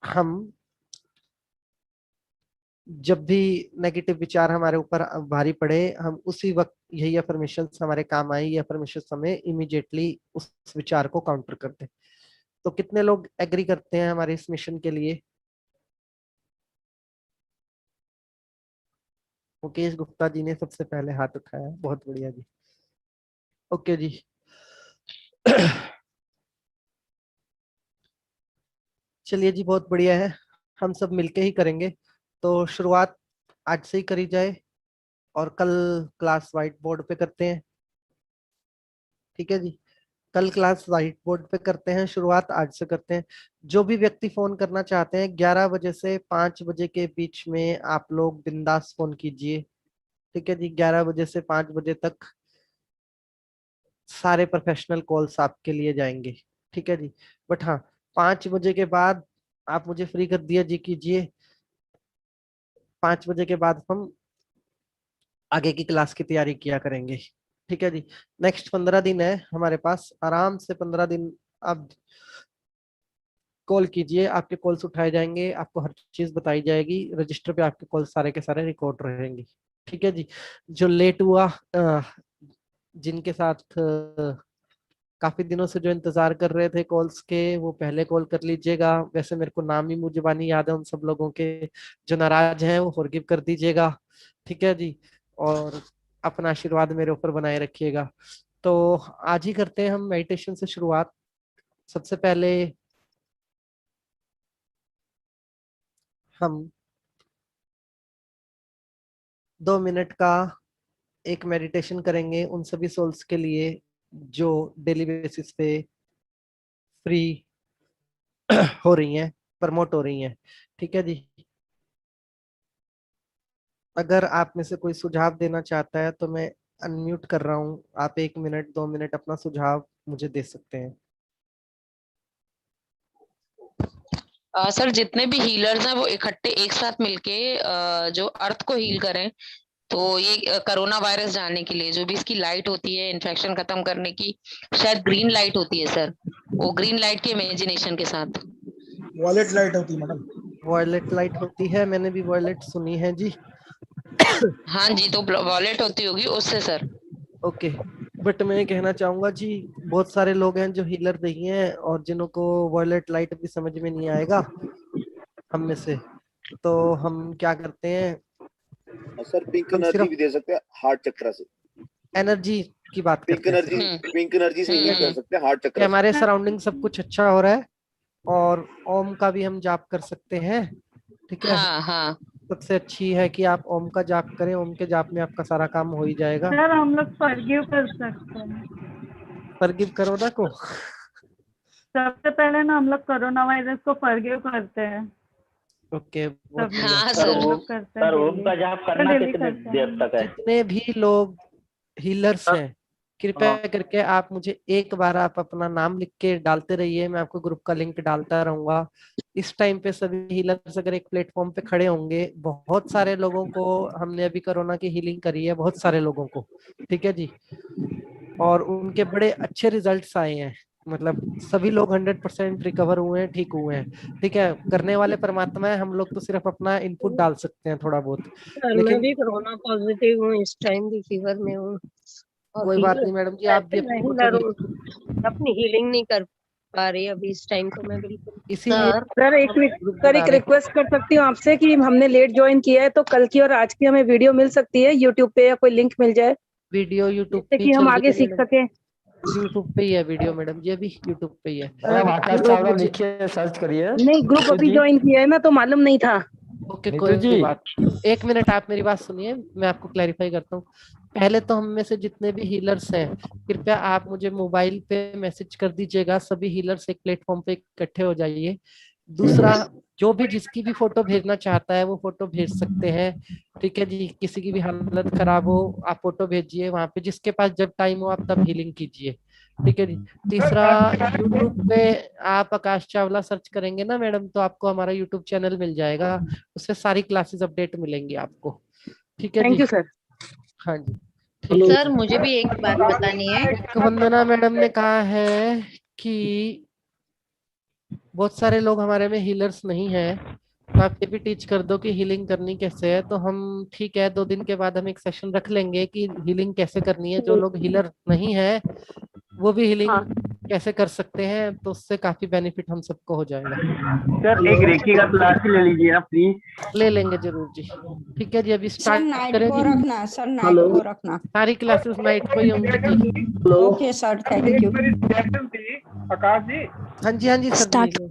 हम जब भी नेगेटिव विचार हमारे ऊपर भारी पड़े, हम उसी वक्त यही अफर्मेशंस हमारे काम आए, ये अफर्मेशंस हमें इमीडिएटली उस विचार को काउंटर कर दे। तो कितने लोग एग्री करते हैं हमारे इस मिशन के लिए? मुकेश गुप्ता जी ने सबसे पहले हाथ उठाया, बहुत बढ़िया जी। ओके जी। चलिए जी, बहुत बढ़िया है, हम सब मिलके ही करेंगे। तो शुरुआत आज से ही करी जाए और कल क्लास व्हाइट बोर्ड पे करते हैं, ठीक है जी। कल क्लास व्हाइट बोर्ड पे करते हैं, शुरुआत आज से करते हैं। जो भी व्यक्ति फोन करना चाहते हैं 11 बजे से 5 बजे के बीच में आप लोग बिंदास फोन कीजिए, ठीक है जी। 11 बजे से 5 बजे तक सारे प्रोफेशनल कॉल्स आपके लिए जाएंगे, ठीक है जी। बट हाँ, 5 बजे के बाद आप मुझे फ्री कर दिया जी कीजिए। 5 बजे के बाद हम आगे की क्लास की तैयारी किया करेंगे, ठीक है जी। नेक्स्ट 15 दिन है हमारे पास, आराम से 15 दिन आप कॉल कीजिए, आपके कॉल्स उठाए जाएंगे, आपको हर चीज बताई जाएगी, रजिस्टर पे आपके कॉल सारे के सारे रिकॉर्ड रहेंगे, ठीक है जी। जो लेट हुआ, जिनके साथ काफी दिनों से जो इंतजार कर रहे थे कॉल्स के, वो पहले कॉल कर लीजिएगा। वैसे मेरे को नाम ही मुंह जुबानी याद है उन सब लोगों के। जो नाराज हैं वो फॉरगिव कर दीजिएगा, ठीक है जी। और अपना आशीर्वाद मेरे ऊपर बनाए रखिएगा। तो आज ही करते हैं हम मेडिटेशन से शुरुआत। सबसे पहले हम 2 मिनट का एक मेडिटेशन करेंगे उन सभी सोल्स के लिए जो डेली बेसिस पे फ्री हो रही हैं, प्रमोट हो रही हैं, ठीक है जी। अगर आप में से कोई सुझाव देना चाहता है तो मैं अनम्यूट कर रहा हूँ, आप 1 मिनट 2 मिनट अपना सुझाव मुझे दे सकते हैं।
सर जितने भी हीलर्स हैं वो इकट्ठे एक साथ मिलके जो अर्थ को हील करें। तो ये कोरोना वायरस जाने के लिए जो भी इसकी लाइट होती है इन्फेक्शन खत्म करने की, शायद ग्रीन लाइट होती है सर, वो ग्रीन लाइट के इमेजिनेशन के साथ।
वॉयलेट लाइट होती है मैडम।
वॉयलेट लाइट होती है, मैंने भी वॉयलेट सुनी है जी।
हाँ जी, तो वॉयलेट होती होगी उससे सर।
ओके, बट मैं कहना चाहूंगा जी, बहुत सारे लोग हैं जो हीलर नहीं है और जिन्हों को वॉयलेट लाइट भी समझ में नहीं आएगा हम में से। तो हम क्या करते हैं
सर, पिंक
हम
एनर्जी
सिर्फ
भी दे सकते हैं हार्ट चक्र से।
एनर्जी की बात
पिंक
करते हैं
एनर्जी,
सिर्फ।
पिंक एनर्जी से हील कर सकते हैं हार्ट
कि
चक्र से।
हमारे सराउंडिंग सब कुछ अच्छा हो रहा है और ओम का भी हम जाप कर सकते हैं, ठीक है।
हाँ हाँ।
सबसे अच्छी है कि आप ओम का जाप करें, ओम के जाप में आपका सारा काम हो ही जाएगा।
सर हम लोग फॉरगिव कर सकते हैं।
फॉरगिव कोरोना को।
सबसे पहले ना हम लोग कोरोना वायरस को फॉरगिव करते हैं।
ओके, बहुत बढ़िया।
हाँ
सब
सर।
लोग करते हैं
सर ओम
daily।
का जाप
सर
करना
daily
कितने
करते
देर
हैं।
तक है?
जितने भी लोग हीलर्स हैं कृपया करके आप मुझे एक बार आप अपना नाम लिख के डालते रहिए, मैं आपको ग्रुप का लिंक डालता रहूंगा। इस टाइम पे सभी हीलर्स अगर एक प्लेटफॉर्म पे खड़े होंगे, बहुत सारे लोगों को हमने अभी कोरोना की हीलिंग करी है, बहुत सारे लोगों को, ठीक है जी। और उनके बड़े अच्छे रिजल्ट्स आए हैं, मतलब सभी लोग 100% रिकवर हुए हैं, ठीक हुए हैं, ठीक है। करने वाले परमात्मा है, हम लोग तो सिर्फ अपना इनपुट डाल सकते हैं थोड़ा बहुत।
सर मैं
लेकिन
भी कोरोना पॉजिटिव हूँ, इस टाइम भी फीवर में हूँ। और
कोई बात नहीं मैडम जी, आप भी अपनी
अपनी हीलिंग नहीं कर पा रही अभी इस टाइम, तो मैं बिल्कुल।
इसीलिए
सर एक रिक्वेस्ट कर सकती हूँ आपसे कि हमने लेट ज्वाइन किया है, तो कल की और आज की हमें वीडियो मिल सकती है यूट्यूब पे या कोई लिंक मिल जाए
वीडियो यूट्यूब
जिससे
पे
कि
चल
हम
रही
आगे
है
सीख
मैडम।
सकें।
यूट्यूब पे ही है वीडियो मैडम जी, अभी यूट्यूब पे ही है।
मैडम आकाश चावला लिखिए, सर्च करिए।
नहीं, ग्रुप अभी ज्वाइन किया है ना तो मालूम नहीं था।
ओके,
नीतू
कोई
जी।
बात। 1 मिनट आप मेरी बात सुनिए, मैं आपको क्लैरिफाई करता हूँ। पहले तो हम में से जितने भी हीलर्स हैं कृपया आप मुझे मोबाइल पे मैसेज कर दीजिएगा, सभी हीलर्स एक प्लेटफॉर्म पे इकट्ठे हो जाइए। दूसरा, जो भी जिसकी भी फोटो भेजना चाहता है वो फोटो भेज सकते हैं, ठीक है जी। किसी की भी हालत खराब हो आप फोटो भेजिए, वहां पे जिसके पास जब टाइम हो आप तब हीलिंग कीजिए, ठीक है जी। तीसरा, यूट्यूब पे आप आकाश चावला सर्च करेंगे ना मैडम, तो आपको हमारा यूट्यूब चैनल मिल जाएगा, उससे सारी क्लासेस अपडेट मिलेंगी आपको, ठीक है जी।
Thank you sir.
हाँ जी,
सर मुझे भी एक बात बतानी है।
एक वंदना मैडम ने कहा है कि बहुत सारे लोग हमारे में हीलर्स नहीं है, तो आप ये भी टीच कर दो कि हीलिंग करनी कैसे है। तो हम ठीक है 2 दिन के बाद हम एक सेशन रख लेंगे कि हीलिंग कैसे करनी है। जो लोग हीलर नहीं है वो भी हीलिंग कैसे कर सकते हैं, तो उससे काफी बेनिफिट हम सबको हो जाएगा।
सर एक रेकी का क्लास ले लीजिए ना प्लीज।
ले लेंगे जरूर जी। ठीक है जी, अभी
सर
स्टार्ट
नाइट
करें
को
जी।
रखना, सर नाइट को रखना।
सारी क्लासेस नाइट को ही होंगी जी।
Okay sir, thank you.
Akash ji.
हाँ जी, हाँ जी सर जी।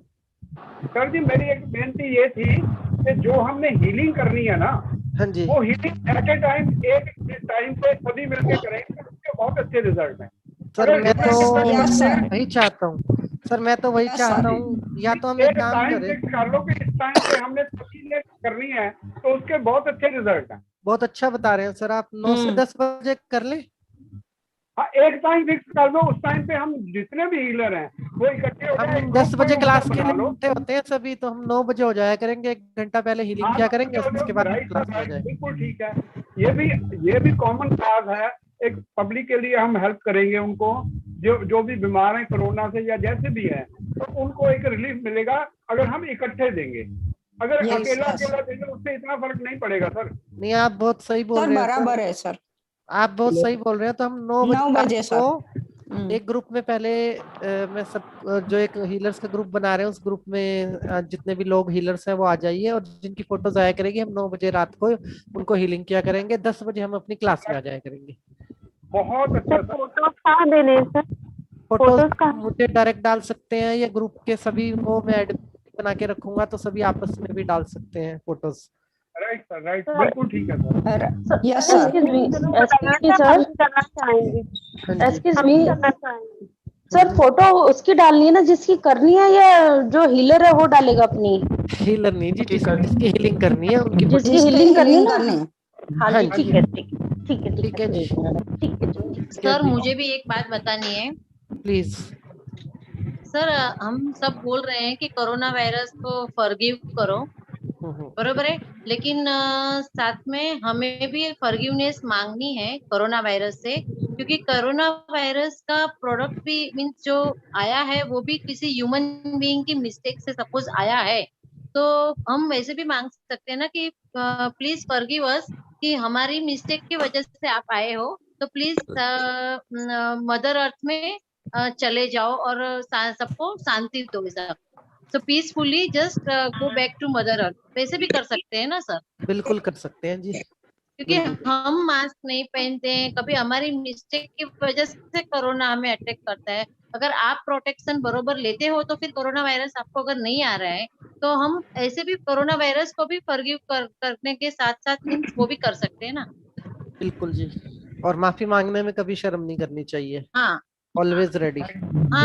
सर जी मेरी एक बेनती ये थी कि जो हमने हीलिंग करनी है ना,
हाँ जी,
वो हीलिंग एट ए टाइम एक टाइम पे सभी मिलकर करेंगे, उसके बहुत अच्छे रिजल्ट हैं।
सर मैं तो
Yes, sir.
वही चाहता हूँ सर, मैं तो वही
Yes,
चाहता
sir.
हूँ। या तो हम एक काम
टाइम
करें,
फिक्स कर लो कि इस टाइम पे हमने सभी ने करनी है, तो उसके बहुत अच्छे रिजल्ट हैं।
बहुत अच्छा बता रहे हैं सर आप। 9 से 10 बजे कर लें।
हाँ एक टाइम फिक्स कर दो, उस टाइम पे हम जितने भी हीलर हैं वो इकट्ठे हो जाए।
हम 10 बजे क्लास के
बना
लिए
लो।
इकट्ठे होते हैं सभी, तो हम 9 बजे हो जाया करेंगे। 1 घंटा पहले हीलिंग क्या करेंगे, उसके बाद
राइट
क्लास
सर,
हो
राइट,
जाए।
बिल्कुल ठीक है। ये भी कॉमन काज है। एक पब्लिक के लिए हम हेल्प करेंगे उनको, जो भी बीमार हैं कोरोना से या जैसे भी हैं, तो उनको एक रिलीफ मिलेगा अगर हम इकट्ठे देंगे। अगर
Yes,
अकेला
yes.
अकेला देंगे उससे इतना फर्क नहीं पड़ेगा सर।
नहीं, आप बहुत सही बोल
सर
रहे हैं
बराबर है सर।
आप बहुत सही बोल रहे हैं। तो हम 9
9 बजे
बजे
सर।
को एक ग्रुप में पहले मैं सब जो एक हीलर्स का ग्रुप बना रहे हैं उस ग्रुप में जितने भी लोग हीलर्स हैं वो आ जाइए, और जिनकी फोटोज आया करेगी हम 9 बजे रात को उनको हीलिंग किया करेंगे। 10 बजे हम अपनी क्लास में आ जाया करेंगे।
बहुत अच्छा सर।
फोटोज कहाँ देने हैं सर?
फोटोज मुझे डायरेक्ट डाल सकते हैं, या ग्रुप के सभी को मैं एडमिन बना के रखूंगा, तो सभी आपस में भी डाल सकते हैं फोटोज।
राइट सर, राइट, बिल्कुल ठीक है sir.
Yes sir.
Excuse me sir, photo उसकी डालनी है ना जिसकी करनी है, या जो हीलर है वो डालेगा अपनी?
हीलर नहीं जी, जिसकी हीलिंग करनी है उनकी
जिसकी हीलिंग करनी है
करनी
ना?
है।
हाँ जी, ठीक है ठीक है
ठीक है जी।
ठीक है।
सर मुझे भी एक बात बतानी है।
प्लीज।
सर हम सब बोल रहे हैं कि कोरोना वायरस को फॉरगिव करो, बरोबर है, लेकिन साथ में हमें भी फॉरगिवनेस मांगनी है कोरोना वायरस से, क्योंकि कोरोना वायरस का प्रोडक्ट भी मीन्स जो आया है वो भी किसी ह्यूमन बीइंग की मिस्टेक से सपोज आया है। तो हम वैसे भी मांग सकते हैं ना कि प्लीज फॉरगिव अस, कि हमारी मिस्टेक की वजह से आप आए हो, तो प्लीज मदर अर्थ में चले जाओ और सबको शांति दो। तो peacefully just go back to mother earth. वैसे भी कर सकते हैं ना सर?
बिल्कुल कर सकते हैं जी।
क्योंकि हम मास्क नहीं पहनते हैं, कभी हमारी मिस्टेक की वजह से कोरोना हमें अटैक करता है। अगर आप प्रोटेक्शन बरोबर लेते हो तो फिर कोरोना वायरस आपको अगर नहीं आ रहा है, तो हम ऐसे भी कोरोना वायरस को भी फॉरगिव करने के साथ साथ मीन्स वो भी कर सकते हैं ना।
बिल्कुल जी, और माफी मांगने में कभी शर्म नहीं करनी चाहिए।
हाँ
ऑलवेज रेडी।
हाँ,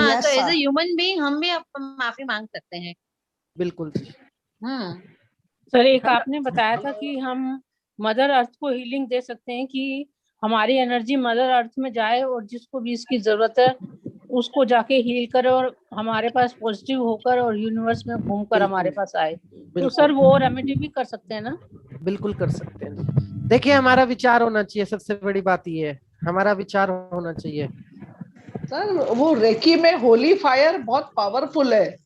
Yes,
तो as
sir.
A human being हम भी माफी मांग सकते हैं।
बिल्कुल जी।
सर एक आपने बताया था कि हम मदर अर्थ को हीलिंग दे सकते हैं, कि हमारी एनर्जी मदर अर्थ में जाए और जिसको भी इसकी जरूरत है उसको जाके हील करे और हमारे पास पॉजिटिव होकर और यूनिवर्स में घूमकर हमारे पास आए। तो सर वो रेमेडी भी कर सकते हैं ना?
बिल्कुल कर सकते हैं। देखिए हमारा विचार होना चाहिए, सबसे बड़ी बात ये है, हमारा विचार होना चाहिए।
सर वो रेकी में होली फायर बहुत पावरफुल है,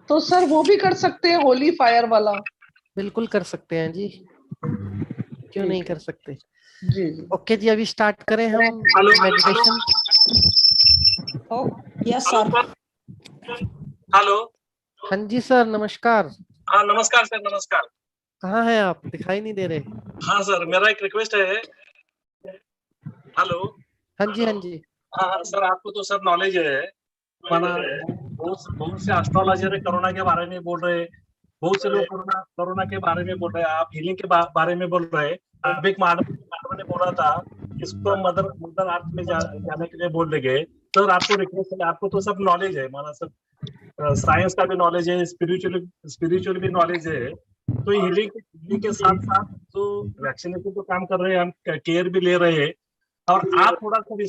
तो सर वो भी कर सकते हैं होली फायर वाला।
बिल्कुल कर सकते हैं जी, क्यों नहीं कर सकते
जी।
ओके जी, अभी स्टार्ट करें हम मेडिटेशन।
Yes sir.
हेलो।
हाँ जी सर, नमस्कार।
हाँ नमस्कार सर, नमस्कार।
कहाँ हैं आप, दिखाई नहीं दे रहे?
हाँ सर, मेरा एक रिक्वेस्ट है। हेलो।
हाँ जी, हाँ जी।
हाँ सर, आपको तो सब नॉलेज है, माना बहुत से एस्ट्रोलॉजर कोरोना के बारे में बोल रहे हैं, बहुत से लोग कोरोना के बारे में बोल रहे हैं, आप हीलिंग के बारे में बोल रहे हैं। अब एक माधव ने बोला था इसको मदर अर्थ में जाने के लिए बोल देंगे। सर आपको रिक्वेस्ट है, आपको तो सब नॉलेज है, माना सब साइंस का भी नॉलेज है, स्पिरिचुअल भी नॉलेज है, तो हीलिंग के साथ साथ जो वैक्सीनेशन तो काम कर रहे हैं, हम केयर भी ले रहे हैं, और आप थोड़ा सा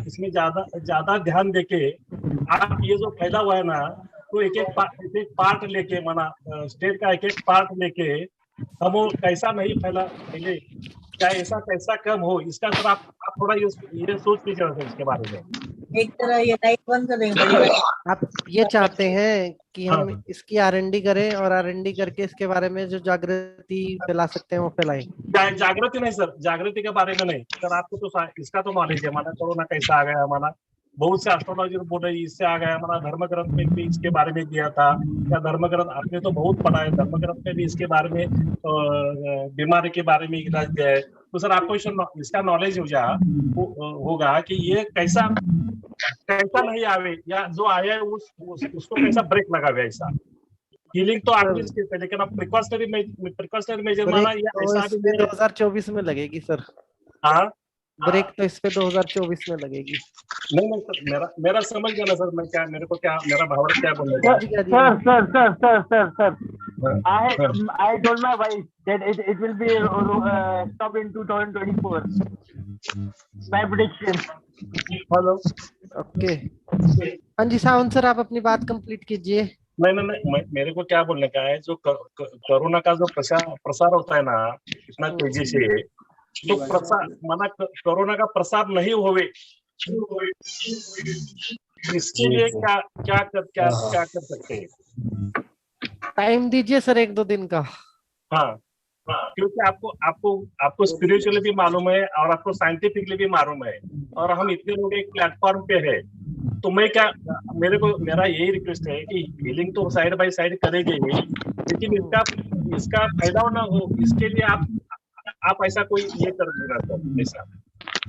इसमें ज्यादा ध्यान देके आप ये जो फैला हुआ है ना, तो एक पार्ट लेके, माना स्टेट का एक पार्ट लेके हम वो कैसा नहीं फैले, क्या ऐसा कैसा कम हो, इसका सर आप थोड़ा ये सोच लीजिए इसके बारे में।
एक तरह ये लाइट बंद कर देंगे बड़ी वाली।
आप ये चाहते हैं कि हम
हाँ।
इसकी R&D करें और R&D करके इसके बारे में जो जागृति फैला सकते हैं वो फैलाएं।
जागृति नहीं सर, जागृति के बारे में नहीं सर, आपको तो इसका तो नॉलेज है हमारा, कोरोना कैसा आ गया हमारा, बहुत से एस्ट्रोलॉजर बोल रहे इससे आ गया हमारा, धर्म ग्रंथ में भी इसके बारे में दिया था, या धर्म ग्रंथ आपने तो बहुत पढ़ा है, धर्म ग्रंथ में भी इसके बारे में बीमारी के बारे में इलाज दिया है, तो सर आपको इसका नॉलेज होगा कि ये कैसा नहीं आवे, या जो आया है उसको कैसा ब्रेक लगावे। ऐसा हीलिंग तो आगे इसके, लेकिन अब प्रिकॉशनरी मेजर माना या ऐसा भी
2024 में लगेगी सर।
हाँ,
ब्रेक तो इस पे 2024 में लगेगी।
नहीं सर, मेरा समझ गया ना सर, मैं क्या मेरा भावना क्या बोल रहा है।
Sir, I told my wife that it will be stopped in 2024. My prediction.
Hello,
okay, हाँ जी सावंत सर आप अपनी बात कंप्लीट कीजिए।
नहीं, मेरे को क्या बोलने का है, जो कोरोना का जो प्रसार होता है ना इतना तेजी से, तो प्रसार माना कोरोना का प्रसार नहीं होवे, इसके लिए क्या कर सकते हैं?
टाइम दीजिए सर 1-2 दिन का।
हाँ, क्योंकि आपको स्पिरिचुअली भी मालूम है और आपको साइंटिफिकली भी मालूम है, और हम इतने लोग एक प्लेटफॉर्म पे है, तो मेरा यही रिक्वेस्ट है कि हीलिंग तो साइड बाय साइड करेंगे ही, लेकिन इसका फायदा ना हो, इसके लिए आप ऐसा कोई ये कर देना सर ऐसा।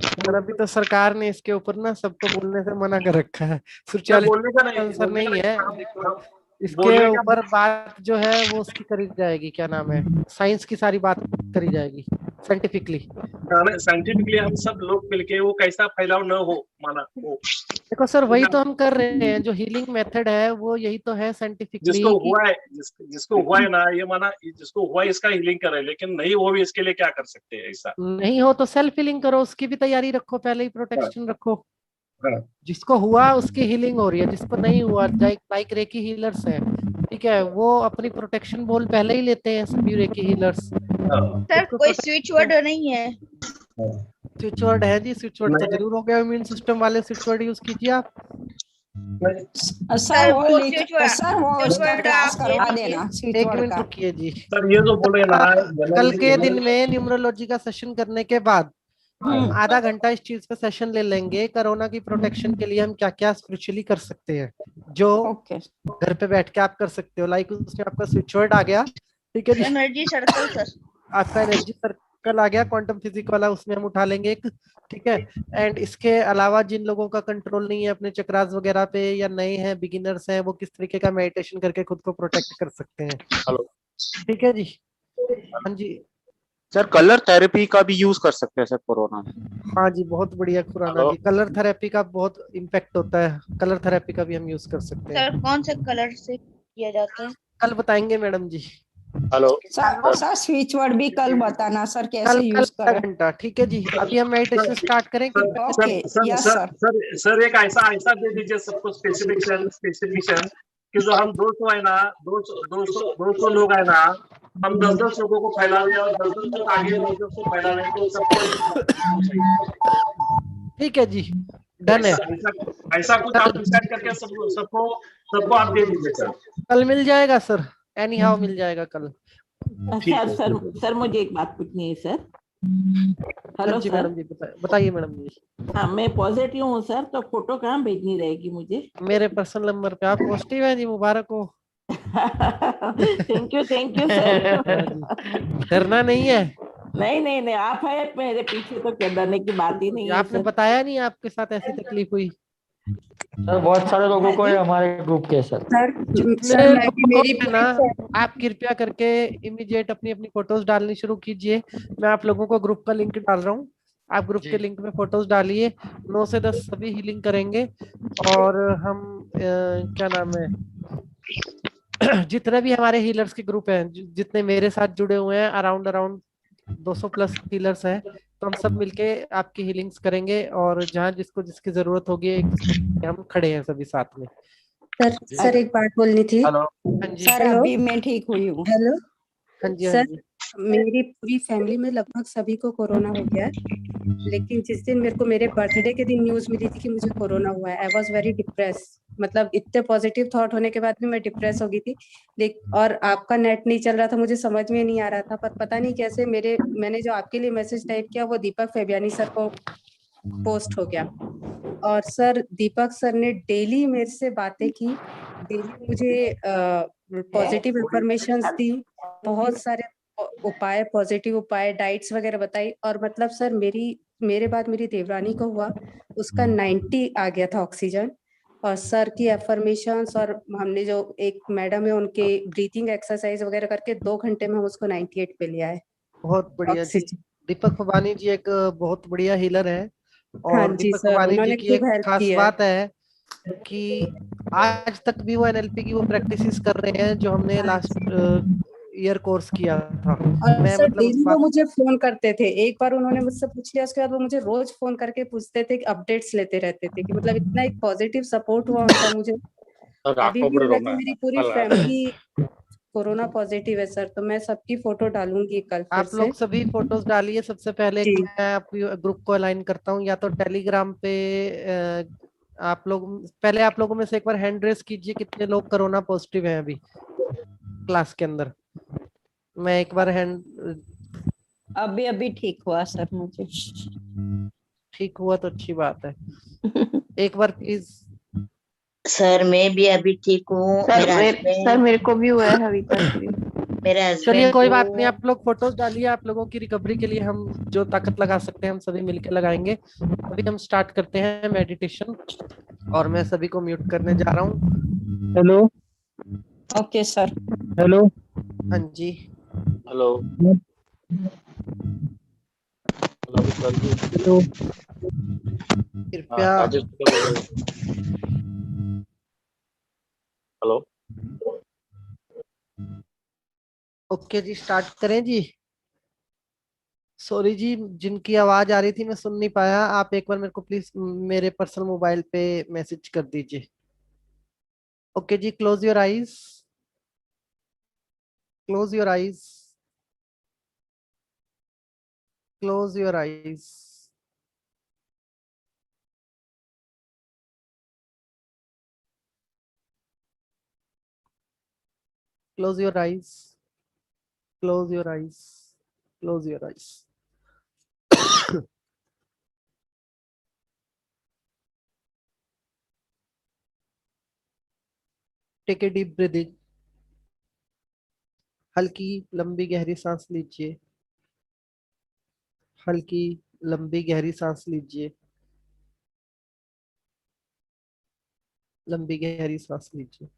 सर अभी तो सरकार ने इसके ऊपर ना सबको बोलने से मना कर रखा है,
बोलने का
आंसर नहीं है इसके ऊपर। बात जो है वो उसकी करी जाएगी, क्या नाम है, साइंस की सारी बात करी जाएगी साइंटिफिकली
हम सब लोग मिलके वो कैसा फैलाव न हो, माना वो।
देखो सर वही तो हम कर रहे हैं, जो हीलिंग मेथड है वो यही तो है साइंटिफिकली।
जिसको हुआ है ना, ये माना जिसको हुआ है इसका हीलिंग करे, लेकिन नहीं हो भी इसके लिए क्या कर सकते हैं? ऐसा
नहीं हो तो सेल्फ हीलिंग करो, उसकी भी तैयारी रखो, पहले ही प्रोटेक्शन रखो। जिसको हुआ उसकी हीलिंग हो रही है, जिसको नहीं हुआ लाइक रेकी हीलर्स है, ठीक है, वो अपनी प्रोटेक्शन बॉल पहले ही लेते हैं सभी रेकी हीलर्स।
सर कोई स्विच वर्ड नहीं है?
स्विच वर्ड है जी, स्विच वर्ड तो जरूर हो गया, इम्यून सिस्टम वाले स्विच वर्ड यूज कीजिए आप।
सर वो उसका क्लास करवा देना।
1 मिनट रुकिए जी
सर, ये जो बोले ना,
कल के दिन में न्यूमरोलॉजी का सेशन करने के बाद आधा घंटा इस चीज पे सेशन ले लेंगे, कोरोना की प्रोटेक्शन के लिए हम क्या क्या स्पिरिचुअली कर सकते हैं, जो घर पे बैठ के आप कर सकते हो। लाइक उसमें आपका स्विच वर्ड आ गया, ठीक है जी,
एनर्जी सर्कल सर,
आपका एनर्जी सर्कल आ गया, क्वांटम फिजिक्स वाला उसमें हम उठा लेंगे एक, ठीक है। एंड इसके अलावा जिन लोगों का कंट्रोल नहीं है अपने चक्रास वगैरह पे, या नए हैं, बिगिनर्स हैं, वो किस तरीके का मेडिटेशन करके खुद को प्रोटेक्ट कर सकते हैं।
हेलो,
ठीक है जी, हाँ जी
सर कलर थेरेपी का भी यूज कर सकते हैं सर कोरोना में?
हाँ जी, बहुत बढ़िया खुराना जी, कलर थेरेपी का बहुत इम्पैक्ट होता है, कलर थेरेपी का भी हम यूज कर सकते हैं।
सर कौन से कलर से किया जाता है?
कल बताएंगे मैडम जी।
हेलो
सर स्विच वर्ड भी कल बताना सर, कैसे यूज करें।
घंटा, ठीक है जी, अभी हम मेडिटेशन स्टार्ट करेंगे।
Okay, yes sir.
सर एक ऐसा दे दीजिए सबको स्पेसिफिकेशन कि जो हम 200 है ना, 200 लोग है ना, हम 10-10 लोगों को फैला रहे और 10-10 लोग आगे 10-10 को फैला रहे, तो सबको
ठीक है जी, डन है।
ऐसा कुछ आप डिसाइड करके सबको आप दे दीजिए सर।
कल मिल जाएगा सर, एनी हाउ मिल जाएगा कल।
सर मुझे एक बात पूछनी है सर। हेलो
जी
सर।
मैडम जी, बताइए मैडम जी।
हाँ मैं पॉजिटिव हूँ सर, तो फोटो कहाँ भेजनी रहेगी मुझे?
मेरे पर्सनल नंबर पे। आप पॉजिटिव हैं जी, मुबारक हो।
Thank you sir.
डरना नहीं है।
नहीं आप है मेरे पीछे, तो क्या डरने की बात ही नहीं है।
आपने बताया नहीं आपके साथ ऐसी तकलीफ हुई?
सर बहुत सारे लोगों को है हमारे ग्रुप के सर।
ना आप कृपया करके इमीडिएट अपनी फोटोज डालनी शुरू कीजिए। मैं आप लोगों को ग्रुप का लिंक डाल रहा हूँ, आप ग्रुप के लिंक में फोटोज डालिए। 9 से 10 सभी हीलिंग करेंगे, और हम क्या नाम है, जितने भी हमारे हीलर्स के ग्रुप हैं, जितने मेरे साथ जुड़े हुए हैं, अराउंड 200 प्लस हीलर्स हैं, तो हम सब मिलके आपकी हीलिंग्स करेंगे, और जहाँ जिसको जिसकी जरूरत होगी हम खड़े हैं सभी साथ में।
सर एक बात बोलनी थी।
हेलो
सर अभी मैं ठीक हुई हूँ।
हेलो
हाँ जी,
सर
मेरी पूरी फैमिली में लगभग सभी को कोरोना हो गया है, लेकिन जिस दिन मेरे को मेरे बर्थडे के दिन न्यूज मिली थी कि मुझे कोरोना हुआ है, आई वॉज वेरी डिप्रेस। मतलब इतने पॉजिटिव थॉट होने के बाद भी मैं डिप्रेस हो गई थी। और आपका नेट नहीं चल रहा था, मुझे समझ में नहीं आ रहा था, पर पता नहीं कैसे मैंने जो आपके लिए मैसेज टाइप किया वो दीपक फेबियानी सर को पोस्ट हो गया। और सर दीपक सर ने डेली मेरे से बातें की, डेली मुझे पॉजिटिव इंफॉर्मेशन दी, बहुत सारे उपाय, पॉजिटिव उपाय, डाइट्स वगैरह बताई। और मतलब सर मेरे बाद मेरी देवरानी को हुआ, उसका 90 आ गया था ऑक्सीजन। और सर की एफर्मेशंस और हमने जो एक मैडम है उनके ब्रीथिंग एक्सरसाइज वगैरह करके 2 घंटे में उसको 98 पे लिया है।
बहुत बढ़िया जी।
ऑक्सीजन।
दीपक फबानी जी एक बहुत बढ़िया हीलर है।
हाँ
और
जी
दीपक
सर,
फबानी जी
उन्होंने
की
खूब
एक
हेल्प
खास
की है।
बात है कि आज तक भी वो एनएलपी की वो प्रैक्टिसेस कर रहे हैं जो हमने लास्ट ईयर कोर्स किया था।
और
मैं
सर
मतलब उस
डेली वो
बात
मुझे फोन करते थे। एक बार उन्होंने मुझसे पूछ लिया, उसके बाद वो मुझे रोज फोन करके पूछते थे, अपडेट्स लेते रहते थे कि मतलब इतना एक पॉजिटिव सपोर्ट हुआ उनका मुझे। अभी भी हालांकि मेरी पूरी फैमिली कोरोना पॉजिटिव है सर, तो मैं सबकी फोटो डालूंगी कल फिर
आप
से।
लोग सभी फोटोज डालिए। सबसे पहले
जी।
मैं आपकी ग्रुप को अलाइन करता हूँ, या तो टेलीग्राम पे आप लोग पहले, आप लोगों में से एक बार हैंड रेस कीजिए कितने लोग कोरोना पॉजिटिव हैं अभी क्लास के अंदर। मैं एक बार हैंड,
अभी अभी ठीक हुआ सर मुझे।
ठीक हुआ तो अच्छी बात है। एक बार प्लीज।
सर मैं भी अभी ठीक हूँ।
सर मेरे को भी हुआ है अभी तक भी।
मेरे
चलिए
हस्बैंड
कोई
को
बात नहीं, आप लोग फोटोज डालिए। आप लोगों की रिकवरी के लिए हम जो ताकत लगा सकते हैं हम सभी मिलकर लगाएंगे। अभी हम स्टार्ट करते हैं मेडिटेशन, और मैं सभी को म्यूट करने जा रहा हूँ।
हेलो।
Okay sir.
हेलो।
हाँ जी।
हेलो।
हेलो।
कृपया
राजेश हेलो।
ओके जी, स्टार्ट करें जी। सॉरी जी, जिनकी आवाज आ रही थी मैं सुन नहीं पाया। आप एक बार मेरे को प्लीज मेरे पर्सनल मोबाइल पे मैसेज कर दीजिए। ओके जी, close your eyes, close your eyes, close your eyes. Close your eyes, close your eyes, close your eyes. Take a deep breathing. हल्की लंबी गहरी सांस लीजिए, हल्की लंबी गहरी सांस लीजिए, लंबी गहरी सांस लीजिए।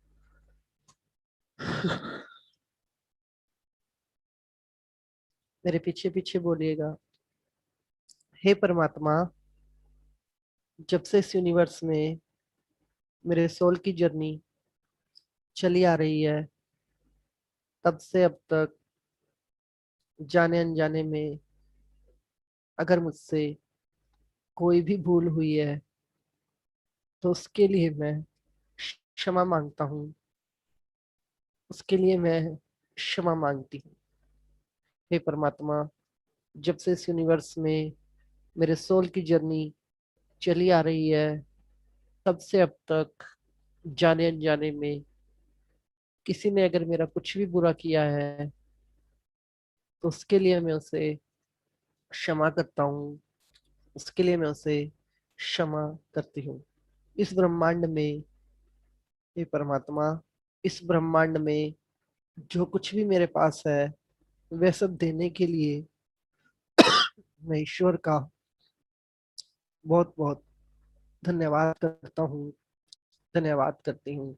मेरे पीछे पीछे बोलिएगा। हे परमात्मा, जब से इस यूनिवर्स में मेरे सोल की जर्नी चली आ रही है, तब से अब तक जाने अनजाने में अगर मुझसे कोई भी भूल हुई है तो उसके लिए मैं क्षमा मांगता हूँ, उसके लिए मैं क्षमा मांगती हूँ। हे परमात्मा, जब से इस यूनिवर्स में मेरे सोल की जर्नी चली आ रही है, तब से अब तक जाने अनजाने में किसी ने अगर मेरा कुछ भी बुरा किया है तो उसके लिए मैं उसे क्षमा करता हूँ, उसके लिए मैं उसे क्षमा करती हूँ। इस ब्रह्मांड में, हे परमात्मा, इस ब्रह्मांड में जो कुछ भी मेरे पास है वह सब देने के लिए मैं ईश्वर का बहुत बहुत धन्यवाद करता हूँ, धन्यवाद करती हूँ।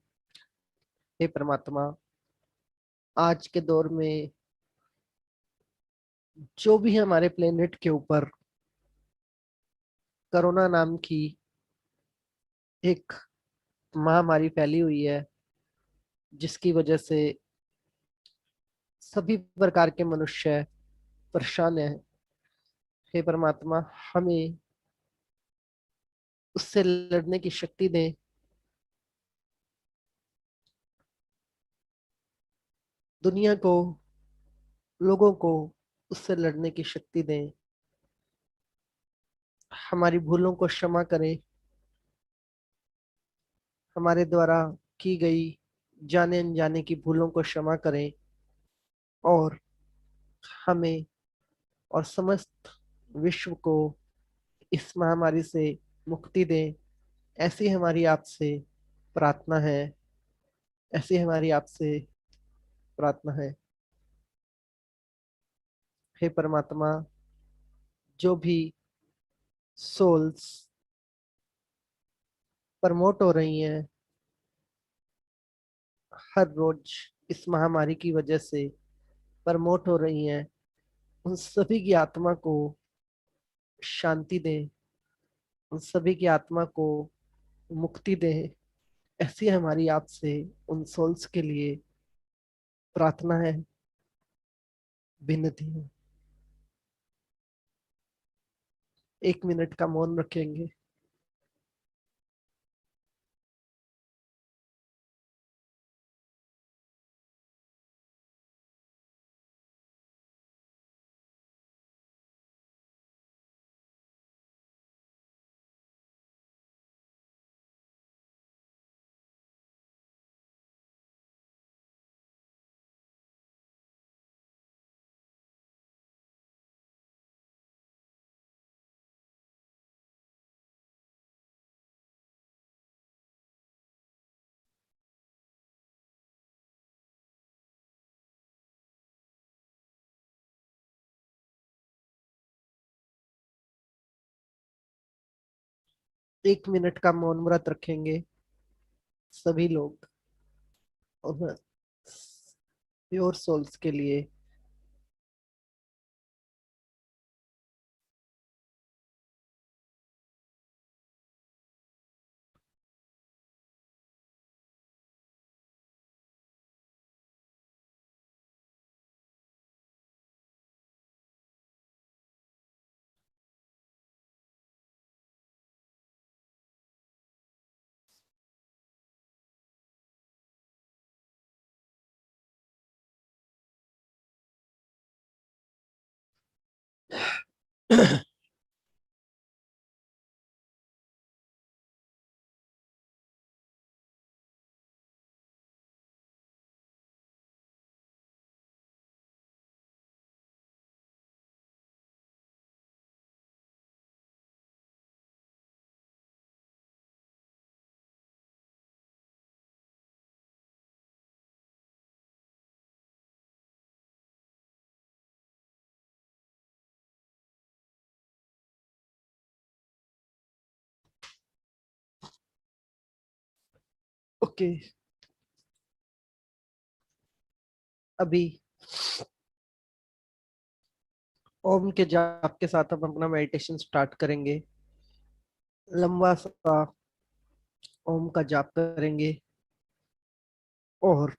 हे परमात्मा, आज के दौर में जो भी हमारे प्लेनेट के ऊपर कोरोना नाम की एक महामारी फैली हुई है, जिसकी वजह से सभी प्रकार के मनुष्य परेशान हैं, हे परमात्मा हमें उससे लड़ने की शक्ति दें। दुनिया को लोगों को उससे लड़ने की शक्ति दें, हमारी भूलों को क्षमा करें, हमारे द्वारा की गई जाने अनजाने की भूलों को क्षमा करें और हमें और समस्त विश्व को इस महामारी से मुक्ति दें। ऐसी हमारी आपसे प्रार्थना है, ऐसी हमारी आपसे प्रार्थना है। हे परमात्मा, जो भी सोल्स प्रमोट हो रही हैं हर रोज इस महामारी की वजह से प्रमोट हो रही हैं, उन सभी की आत्मा को शांति दें, उन सभी की आत्मा को मुक्ति दें। ऐसी हमारी आपसे उन सोल्स के लिए प्रार्थना है, विनती है। 1 मिनट का मौन रखेंगे। एक मिनट का मौन व्रत रखेंगे सभी लोग, प्योर सोल्स के लिए। ओके, अभी ओम के जाप के साथ हम अपना मेडिटेशन स्टार्ट करेंगे। लंबा सा ओम का जाप करेंगे और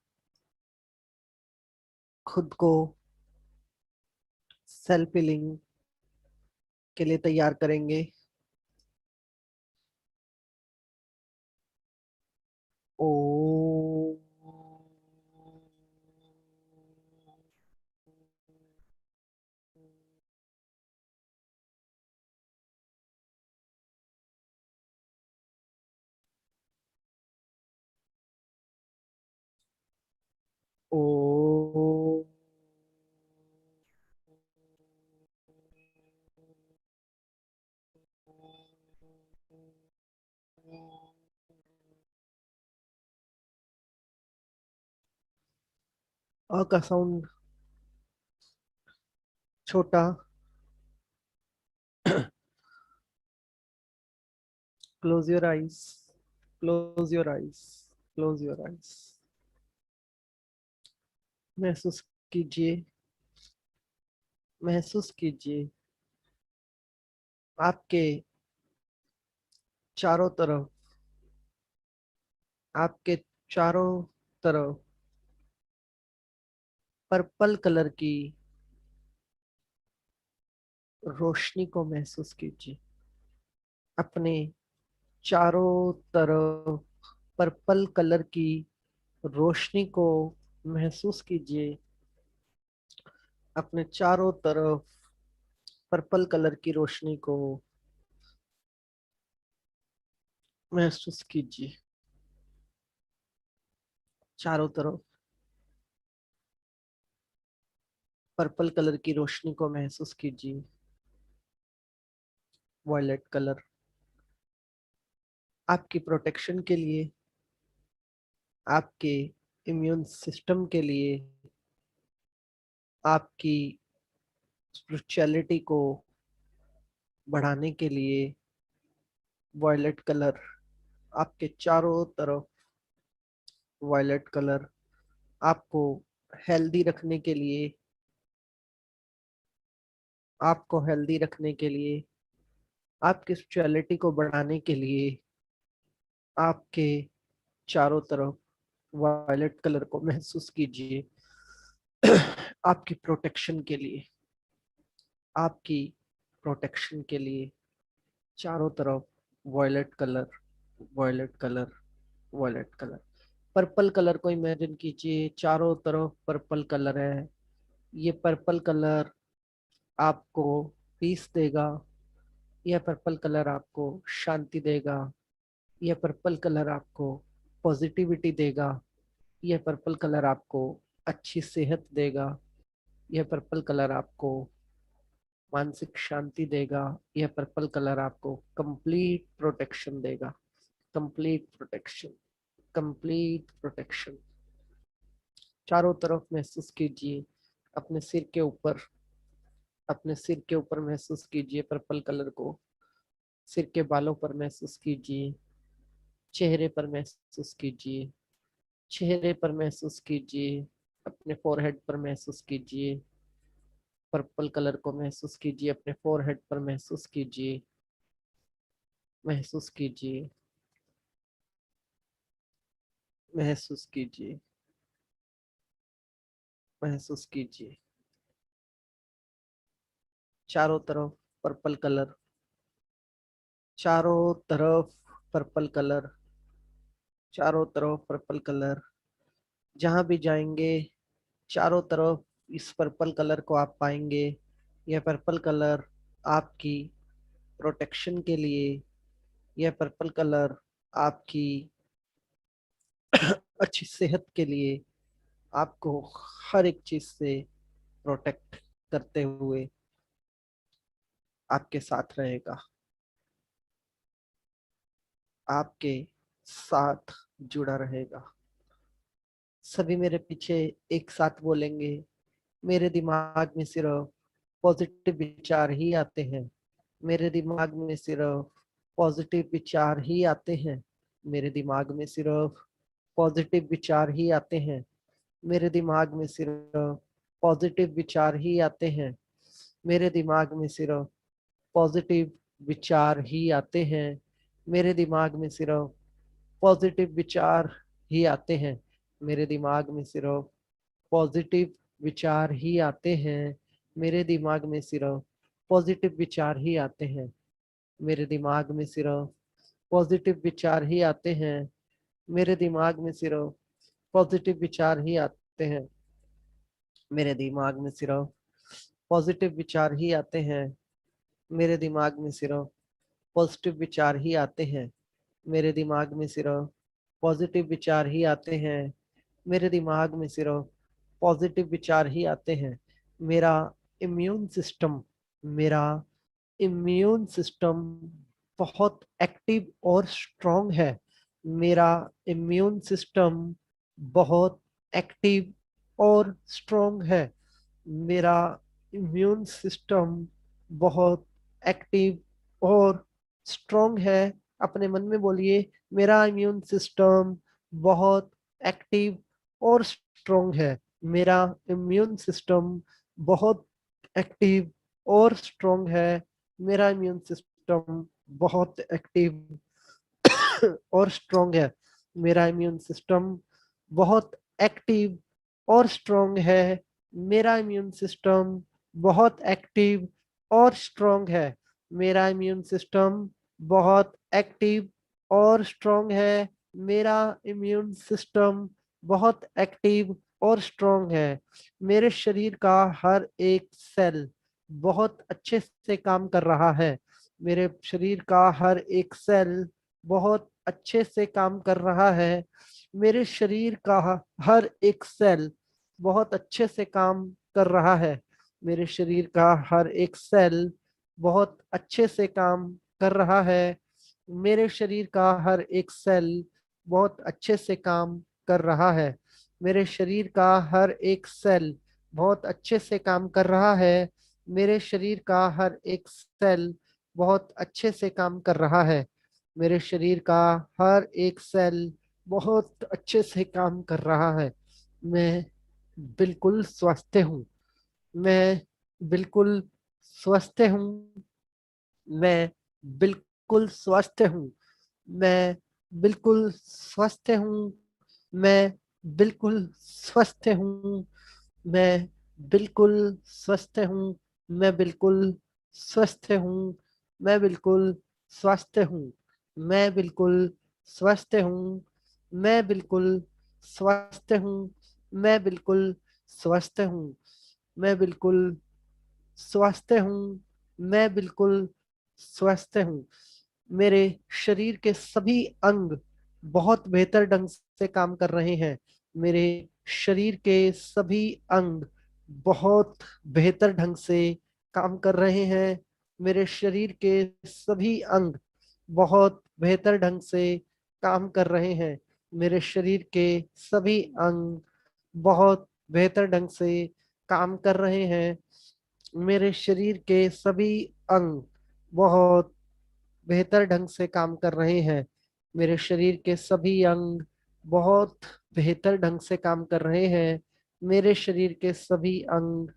खुद को सेल्फ हीलिंग के लिए तैयार करेंगे। ओ ओ अ का साउंड छोटा, close your eyes, close your eyes, close your eyes. महसूस कीजिए, महसूस कीजिए आपके चारों तरफ, आपके चारों तरफ पर्पल कलर की रोशनी को महसूस कीजिए। अपने चारों तरफ पर्पल कलर की रोशनी को महसूस कीजिए अपने चारों तरफ पर्पल कलर की रोशनी को महसूस कीजिए। चारों तरफ पर्पल कलर की रोशनी को महसूस कीजिए। वायलेट कलर आपकी प्रोटेक्शन के लिए, आपके इम्यून सिस्टम के लिए, आपकी स्पिरिचुअलिटी को बढ़ाने के लिए वायलेट कलर आपके चारों तरफ। वायलेट कलर आपको हेल्दी रखने के लिए, आपको हेल्दी रखने के लिए, आपकी स्पिरिचुअलिटी को बढ़ाने के लिए आपके चारों तरफ वायलेट कलर को महसूस कीजिए। आपकी प्रोटेक्शन के लिए, आपकी प्रोटेक्शन के लिए चारों तरफ violet colour, violet colour, violet colour. Purple colour को इमेजिन कीजिए, चारों तरफ पर्पल कलर है। ये पर्पल कलर आपको पीस देगा, यह पर्पल कलर आपको शांति देगा, यह पर्पल कलर आपको पॉजिटिविटी देगा, यह पर्पल कलर आपको अच्छी सेहत देगा, यह पर्पल कलर आपको मानसिक शांति देगा, यह पर्पल कलर आपको कंप्लीट प्रोटेक्शन देगा। Complete protection, complete protection. चारों तरफ महसूस कीजिए। अपने सिर के ऊपर, अपने सिर के ऊपर महसूस कीजिए पर्पल कलर को। सिर के बालों पर महसूस कीजिए, चेहरे पर महसूस कीजिए, चेहरे पर महसूस कीजिए, अपने फोरहेड पर महसूस कीजिए। पर्पल कलर को महसूस कीजिए, अपने फोरहेड पर महसूस कीजिए, महसूस कीजिए, महसूस कीजिए, महसूस कीजिए। चारों तरफ पर्पल कलर, चारों तरफ पर्पल कलर, चारों तरफ पर्पल कलर। जहां भी जाएंगे चारों तरफ इस पर्पल कलर को आप पाएंगे। यह पर्पल कलर आपकी प्रोटेक्शन के लिए, यह पर्पल कलर आपकी अच्छी सेहत के लिए, आपको हर एक चीज से प्रोटेक्ट करते हुए आपके साथ रहेगा, आपके साथ जुड़ा रहेगा। सभी मेरे पीछे एक साथ बोलेंगे, मेरे दिमाग में सिर्फ पॉजिटिव विचार ही आते हैं, मेरे दिमाग में सिर्फ पॉजिटिव विचार ही आते हैं, मेरे दिमाग में सिर्फ पॉजिटिव विचार ही आते हैं, मेरे दिमाग में सिर्फ पॉजिटिव विचार ही आते हैं, मेरे दिमाग में सिर्फ पॉजिटिव विचार ही आते हैं, मेरे दिमाग में सिर्फ पॉजिटिव विचार ही आते हैं, मेरे दिमाग में सिर्फ पॉजिटिव विचार ही आते हैं, मेरे दिमाग में सिर्फ पॉजिटिव विचार ही आते हैं, मेरे दिमाग में सिर्फ पॉजिटिव विचार ही आते हैं, मेरे दिमाग में सिर्फ पॉजिटिव विचार ही आते हैं, मेरे दिमाग में सिर्फ पॉजिटिव विचार ही आते हैं, मेरे दिमाग में सिर्फ पॉजिटिव विचार ही आते हैं, मेरे दिमाग में सिर्फ पॉजिटिव विचार ही आते हैं, मेरे दिमाग में सिर्फ पॉजिटिव विचार ही आते हैं। मेरा इम्यून सिस्टम, मेरा इम्यून सिस्टम बहुत एक्टिव और स्ट्रॉन्ग है, मेरा इम्यून सिस्टम बहुत एक्टिव और स्ट्रॉन्ग है, मेरा इम्यून सिस्टम बहुत एक्टिव और स्ट्रॉन्ग है। अपने मन में बोलिए, मेरा इम्यून सिस्टम बहुत एक्टिव और स्ट्रॉन्ग है, मेरा इम्यून सिस्टम बहुत एक्टिव और स्ट्रॉन्ग है, मेरा इम्यून सिस्टम बहुत एक्टिव और स्ट्रॉन्ग है, मेरा इम्यून सिस्टम बहुत एक्टिव और स्ट्रॉन्ग है, मेरा इम्यून सिस्टम बहुत एक्टिव और स्ट्रॉन्ग है, मेरा इम्यून सिस्टम बहुत एक्टिव और स्ट्रॉन्ग है, मेरा इम्यून सिस्टम बहुत एक्टिव और स्ट्रांग है। मेरे शरीर का हर एक सेल बहुत अच्छे से काम कर रहा है। मेरे शरीर का हर एक सेल बहुत अच्छे से काम कर रहा है। मेरे शरीर का हर एक सेल बहुत अच्छे से काम कर रहा है। मेरे शरीर का हर एक सेल बहुत अच्छे से काम कर रहा है। मेरे शरीर का हर एक सेल बहुत अच्छे से काम कर रहा है। मेरे शरीर का हर एक सेल बहुत अच्छे से काम कर रहा है। मेरे शरीर का हर एक सेल बहुत अच्छे से काम कर रहा है। मेरे शरीर का हर एक सेल बहुत अच्छे से काम कर रहा है। मैं बिल्कुल स्वस्थ हूँ। मैं बिल्कुल स्वस्थ हूँ। मैं बिल्कुल स्वस्थ हूँ। मैं बिल्कुल स्वस्थ हूँ। मैं बिल्कुल स्वस्थ हूँ। मैं बिल्कुल स्वस्थ हूँ। मैं बिल्कुल स्वस्थ हूँ। मैं बिल्कुल स्वस्थ हूँ। मैं बिल्कुल स्वस्थ हूँ। मैं बिल्कुल स्वस्थ हूँ। मैं बिल्कुल स्वस्थ हूँ। मैं बिल्कुल स्वस्थ हूँ। मैं बिल्कुल स्वस्थ हूँ। मेरे शरीर के सभी अंग बहुत बेहतर ढंग से काम कर रहे हैं। मेरे शरीर के सभी अंग बहुत बेहतर ढंग से काम कर रहे हैं। मेरे शरीर के सभी अंग बहुत बेहतर ढंग से काम कर रहे हैं। मेरे शरीर के सभी अंग बहुत बेहतर ढंग से काम कर रहे हैं। मेरे शरीर के सभी अंग बहुत बेहतर ढंग से काम कर रहे हैं। मेरे शरीर के सभी अंग बहुत बेहतर ढंग से काम कर रहे हैं। मेरे शरीर के सभी अंग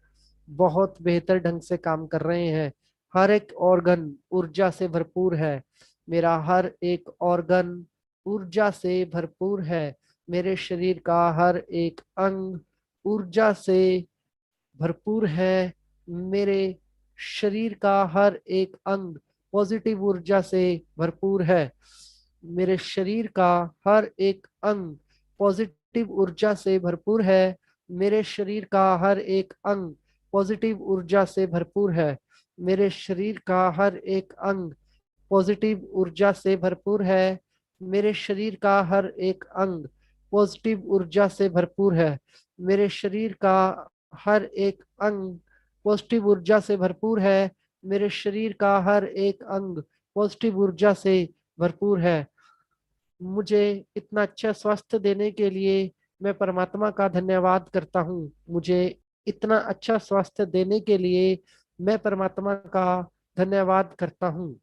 बहुत बेहतर ढंग से काम कर रहे हैं। हर एक ऑर्गन ऊर्जा से भरपूर है। मेरा हर एक ऑर्गन ऊर्जा से भरपूर है। मेरे शरीर का हर एक अंग ऊर्जा से भरपूर है। मेरे शरीर का हर एक अंग पॉजिटिव ऊर्जा से भरपूर है। मेरे शरीर का हर एक अंग पॉजिटिव ऊर्जा से भरपूर है। मेरे शरीर का हर एक अंग पॉजिटिव ऊर्जा से भरपूर है। मेरे शरीर का हर एक अंग पॉजिटिव ऊर्जा से भरपूर है। मेरे शरीर का हर एक अंग पॉजिटिव ऊर्जा से भरपूर है। मेरे शरीर का हर एक अंग पॉजिटिव ऊर्जा से भरपूर है। मेरे शरीर का हर एक अंग पॉजिटिव ऊर्जा से भरपूर है। मुझे इतना अच्छा स्वास्थ्य देने के लिए मैं परमात्मा का धन्यवाद करता हूँ। मुझे इतना अच्छा स्वास्थ्य देने के लिए मैं परमात्मा का धन्यवाद करता हूँ।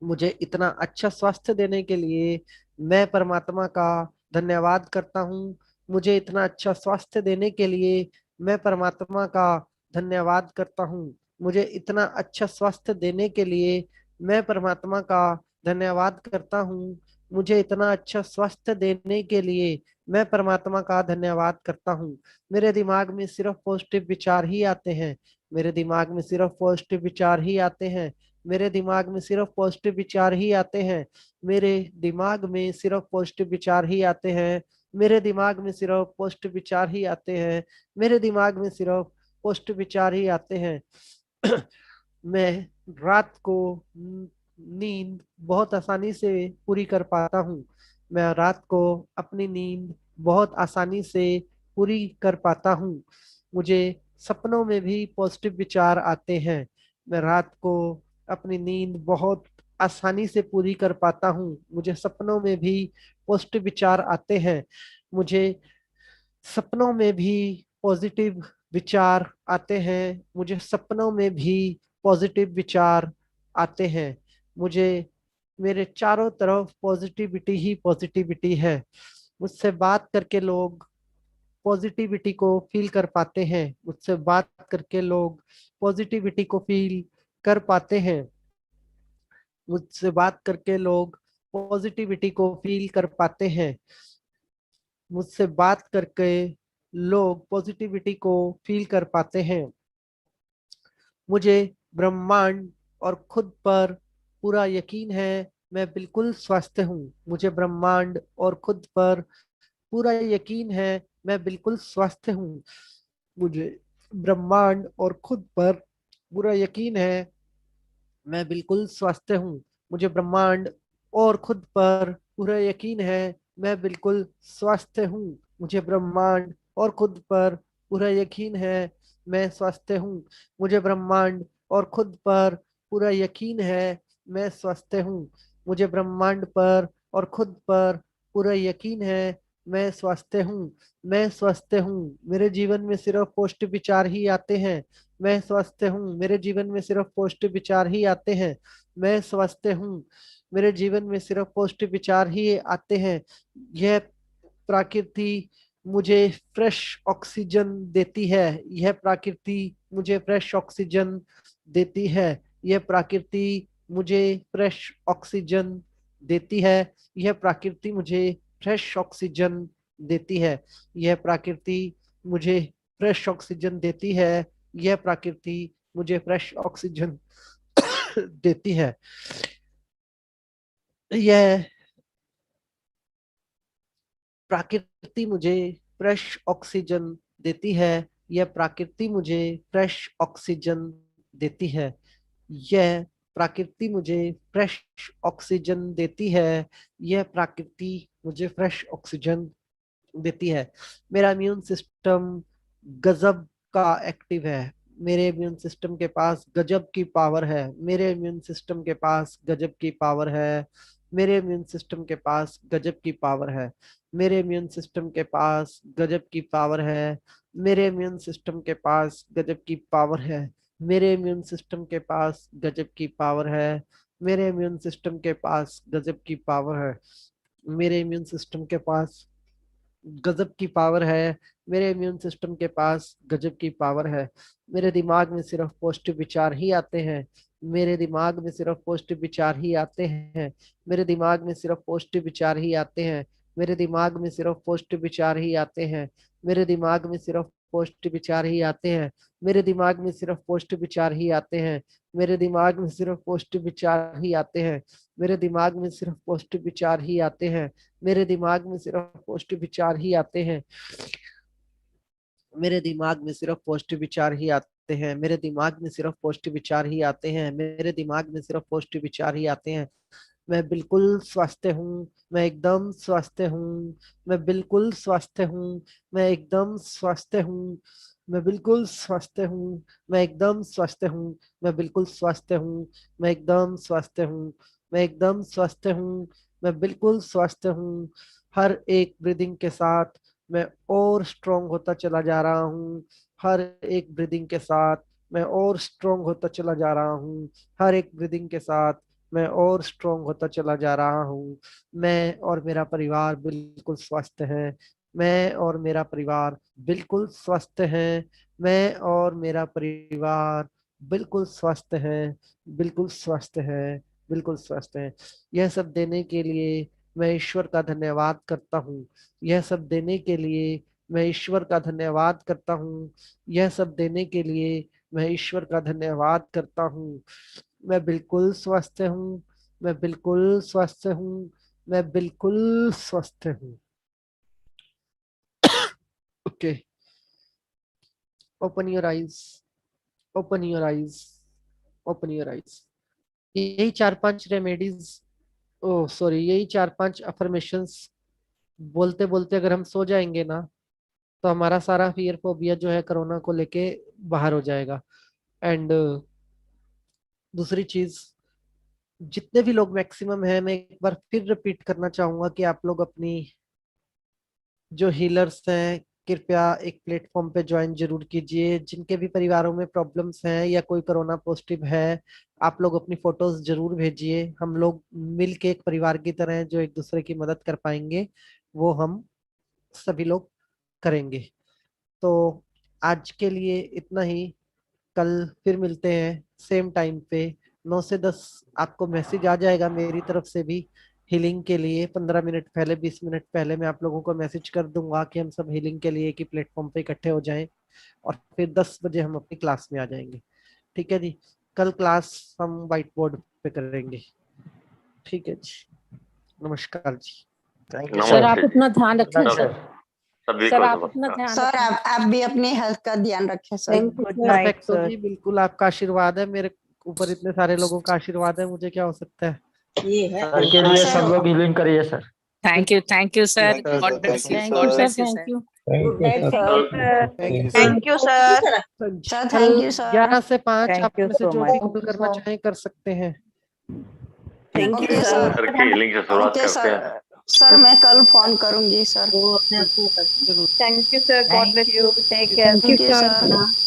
मुझे इतना अच्छा स्वास्थ्य देने के लिए मैं परमात्मा का धन्यवाद करता हूँ। मुझे इतना अच्छा स्वास्थ्य देने के लिए मैं परमात्मा का धन्यवाद करता हूँ। मुझे इतना अच्छा स्वास्थ्य देने के लिए मैं परमात्मा का धन्यवाद करता हूँ। मुझे इतना अच्छा स्वास्थ्य देने के लिए मैं परमात्मा का धन्यवाद करता हूँ। मेरे दिमाग में सिर्फ पॉजिटिव विचार ही आते हैं। मेरे दिमाग में सिर्फ पॉजिटिव विचार ही आते हैं। मेरे दिमाग में सिर्फ पॉजिटिव विचार ही आते हैं। मेरे दिमाग में सिर्फ पॉजिटिव विचार ही आते हैं। मेरे दिमाग में सिर्फ पॉजिटिव विचार ही आते हैं। मेरे दिमाग में सिर्फ पॉजिटिव विचार ही आते हैं। मैं रात को नींद बहुत आसानी से पूरी कर पाता हूँ। मैं रात को अपनी नींद बहुत आसानी से पूरी कर पाता हूँ। मुझे सपनों में भी पॉजिटिव विचार आते हैं। मैं रात को अपनी नींद बहुत आसानी से पूरी कर पाता हूँ। मुझे सपनों में भी पॉजिटिव विचार आते हैं। मुझे सपनों में भी पॉजिटिव विचार आते हैं। मुझे सपनों में भी पॉजिटिव विचार आते हैं। मुझे मेरे चारों तरफ पॉजिटिविटी ही पॉजिटिविटी है। मुझसे बात करके लोग पॉजिटिविटी को फील कर पाते हैं। मुझसे बात करके लोग पॉजिटिविटी को फील कर पाते हैं। मुझसे बात करके लोग पॉजिटिविटी को फील कर पाते हैं। मुझसे बात करके लोग पॉजिटिविटी को फील कर पाते हैं। मुझे ब्रह्मांड और खुद पर पूरा यकीन है। मैं बिल्कुल स्वस्थ हूँ। मुझे ब्रह्मांड और खुद पर पूरा यकीन है। मैं बिल्कुल स्वस्थ हूँ। मुझे ब्रह्मांड और खुद पर पूरा यकीन है। मैं बिल्कुल स्वस्थ हूँ। मुझे ब्रह्मांड और खुद पर पूरा यकीन है। मैं बिल्कुल स्वस्थ हूँ। मुझे ब्रह्मांड और खुद पर पूरा यकीन है। मैं स्वस्थ हूँ। मुझे ब्रह्मांड और खुद पर पूरा यकीन है। मैं स्वस्थ हूँ। मुझे ब्रह्मांड पर और खुद पर पूरा यकीन है। मैं स्वस्थ हूँ। मैं स्वस्थ हूँ। मेरे जीवन में सिर्फ पॉजिटिव विचार ही आते हैं। मैं स्वस्थ हूँ। मेरे जीवन में सिर्फ पॉजिटिव विचार ही आते हैं। मैं स्वस्थ हूँ। मेरे जीवन में सिर्फ पॉजिटिव विचार ही आते हैं। यह प्रकृति मुझे फ्रेश ऑक्सीजन देती है। यह प्रकृति मुझे फ्रेश ऑक्सीजन देती है। यह प्रकृति मुझे फ्रेश ऑक्सीजन देती है। यह प्रकृति मुझे फ्रेश ऑक्सीजन देती है। यह प्रकृति मुझे फ्रेश ऑक्सीजन देती है। यह प्रकृति मुझे फ्रेश ऑक्सीजन देती है। यह प्रकृति मुझे फ्रेश ऑक्सीजन देती है। यह प्रकृति मुझे फ्रेश ऑक्सीजन देती है। यह प्रकृति मुझे फ्रेश ऑक्सीजन देती है। यह प्रकृति मुझे फ्रेश ऑक्सीजन देती है। मेरा इम्यून सिस्टम गजब का एक्टिव है। मेरे इम्यून सिस्टम के पास गजब की पावर है। मेरे इम्यून सिस्टम के पास गजब की पावर है। मेरे इम्यून सिस्टम के पास गजब की पावर है। मेरे इम्यून सिस्टम के पास गजब की पावर है। मेरे इम्यून सिस्टम के पास गजब की पावर है। मेरे इम्यून सिस्टम के पास गजब की पावर है। मेरे इम्यून सिस्टम के पास गजब की पावर है। मेरे इम्यून सिस्टम के पास गजब की पावर है। मेरे इम्यून सिस्टम के पास गजब की पावर है। मेरे दिमाग में सिर्फ पॉजिटिव विचार ही आते हैं। मेरे दिमाग में सिर्फ पॉजिटिव विचार ही आते हैं। मेरे दिमाग में सिर्फ पॉजिटिव विचार ही आते हैं। मेरे दिमाग में सिर्फ पॉजिटिव विचार ही आते हैं। मेरे दिमाग में सिर्फ पॉजिटिव विचार ही आते हैं। मेरे दिमाग में सिर्फ पॉजिटिव विचार ही आते हैं। मेरे दिमाग में सिर्फ पॉजिटिव विचार ही आते हैं। मेरे दिमाग में सिर्फ पॉजिटिव विचार ही आते हैं। मेरे दिमाग में सिर्फ पॉजिटिव विचार ही आते हैं। मेरे दिमाग में सिर्फ पॉजिटिव विचार ही आते हैं। मेरे दिमाग में सिर्फ पॉजिटिव विचार ही आते हैं। मेरे दिमाग में सिर्फ पॉजिटिव विचार ही आते हैं। मैं बिल्कुल स्वस्थ हूँ। मैं एकदम स्वस्थ हूँ। मैं बिल्कुल स्वस्थ हूँ। मैं एकदम स्वस्थ हूँ। मैं बिल्कुल स्वस्थ हूँ। मैं एकदम स्वस्थ हूँ। मैं बिल्कुल स्वस्थ हूँ। मैं एकदम स्वस्थ हूँ। मैं एकदम स्वस्थ हूँ। मैं बिल्कुल स्वस्थ हूँ। हर एक ब्रीदिंग के साथ मैं और स्ट्रॉन्ग होता चला जा रहा हूँ। हर एक ब्रीदिंग के साथ मैं और स्ट्रॉन्ग होता चला जा रहा हूँ। हर एक ब्रीदिंग के साथ मैं और स्ट्रॉन्ग होता चला जा रहा हूँ। मैं और मेरा परिवार बिल्कुल स्वस्थ है। मैं और मेरा परिवार बिल्कुल स्वस्थ है। मैं और मेरा परिवार बिल्कुल स्वस्थ है। बिल्कुल स्वस्थ है। बिल्कुल स्वस्थ है। यह सब देने के लिए मैं ईश्वर का धन्यवाद करता हूँ। यह सब देने के लिए मैं ईश्वर का धन्यवाद करता हूँ। यह सब देने के लिए मैं ईश्वर का धन्यवाद करता हूँ। मैं बिल्कुल स्वस्थ हूँ। मैं बिल्कुल स्वस्थ हूँ। मैं बिल्कुल स्वस्थ हूँ। Okay, open your eyes. Open your eyes. Open your eyes. यही 4-5 रेमेडीज, ओह सॉरी, यही 4-5 अफर्मेशंस बोलते बोलते अगर हम सो जाएंगे ना, तो हमारा सारा फियर फोबिया जो है कोरोना को लेके बाहर हो जाएगा। एंड दूसरी चीज, जितने भी लोग मैक्सिमम है, मैं एक बार फिर रिपीट करना चाहूंगा कि आप लोग अपनी जो हीलर्स हैं कृपया एक प्लेटफॉर्म पे ज्वाइन जरूर कीजिए। जिनके भी परिवारों में प्रॉब्लम्स हैं या कोई कोरोना पॉजिटिव है, आप लोग अपनी फोटोज जरूर भेजिए। हम लोग मिल के एक परिवार की तरह जो एक दूसरे की मदद कर पाएंगे वो हम सभी लोग करेंगे। तो आज के लिए इतना ही। कल फिर मिलते हैं सेम टाइम पे 9 से 10। आपको मैसेज आ जाएगा मेरी तरफ से भी हीलिंग के लिए। 15 मिनट पहले, 20 मिनट पहले मैं आप लोगों को मैसेज कर दूंगा कि हम सब हीलिंग के लिए एक ही प्लेटफॉर्म पे इकट्ठे हो जाएं, और फिर 10 बजे हम अपनी क्लास में आ जाएंगे। ठीक है जी। कल क्लास हम व्हाइट बोर्ड पे करेंगे। ठीक है जी। नमस्कार जी।
सर आप अपना ध्यान रखें सर।
सभी
सर
को
आप
शुभ
अपना ध्यान
सर
रखें।
आप भी अपनी हेल्थ का ध्यान रखें sir.
Thank you sir.
Perfect जी, बिल्कुल आपका आशीर्वाद है मेरे ऊपर, इतने सारे लोगों का आशीर्वाद है, मुझे क्या हो सकता है।
ये है
सर के लिए सब लोग हीलिंग करिए sir.
Thank you sir. God bless you,
thank
God
you sir,
bless you
thank
sir.
You.
Good night sir.
Thank
you sir. Sir thank you sir.
11 से 5
Thank
आप
you
में से
so
जो
much.
भी call करना चाहें कर सकते हैं।
Thank you sir.
घर की हीलिंग से शुरुआत
ओके
करते हैं।
सर। सर मैं कल फोन करूंगी सर।
जरूर।
Thank you sir, God bless you, take care.
Thank you sir.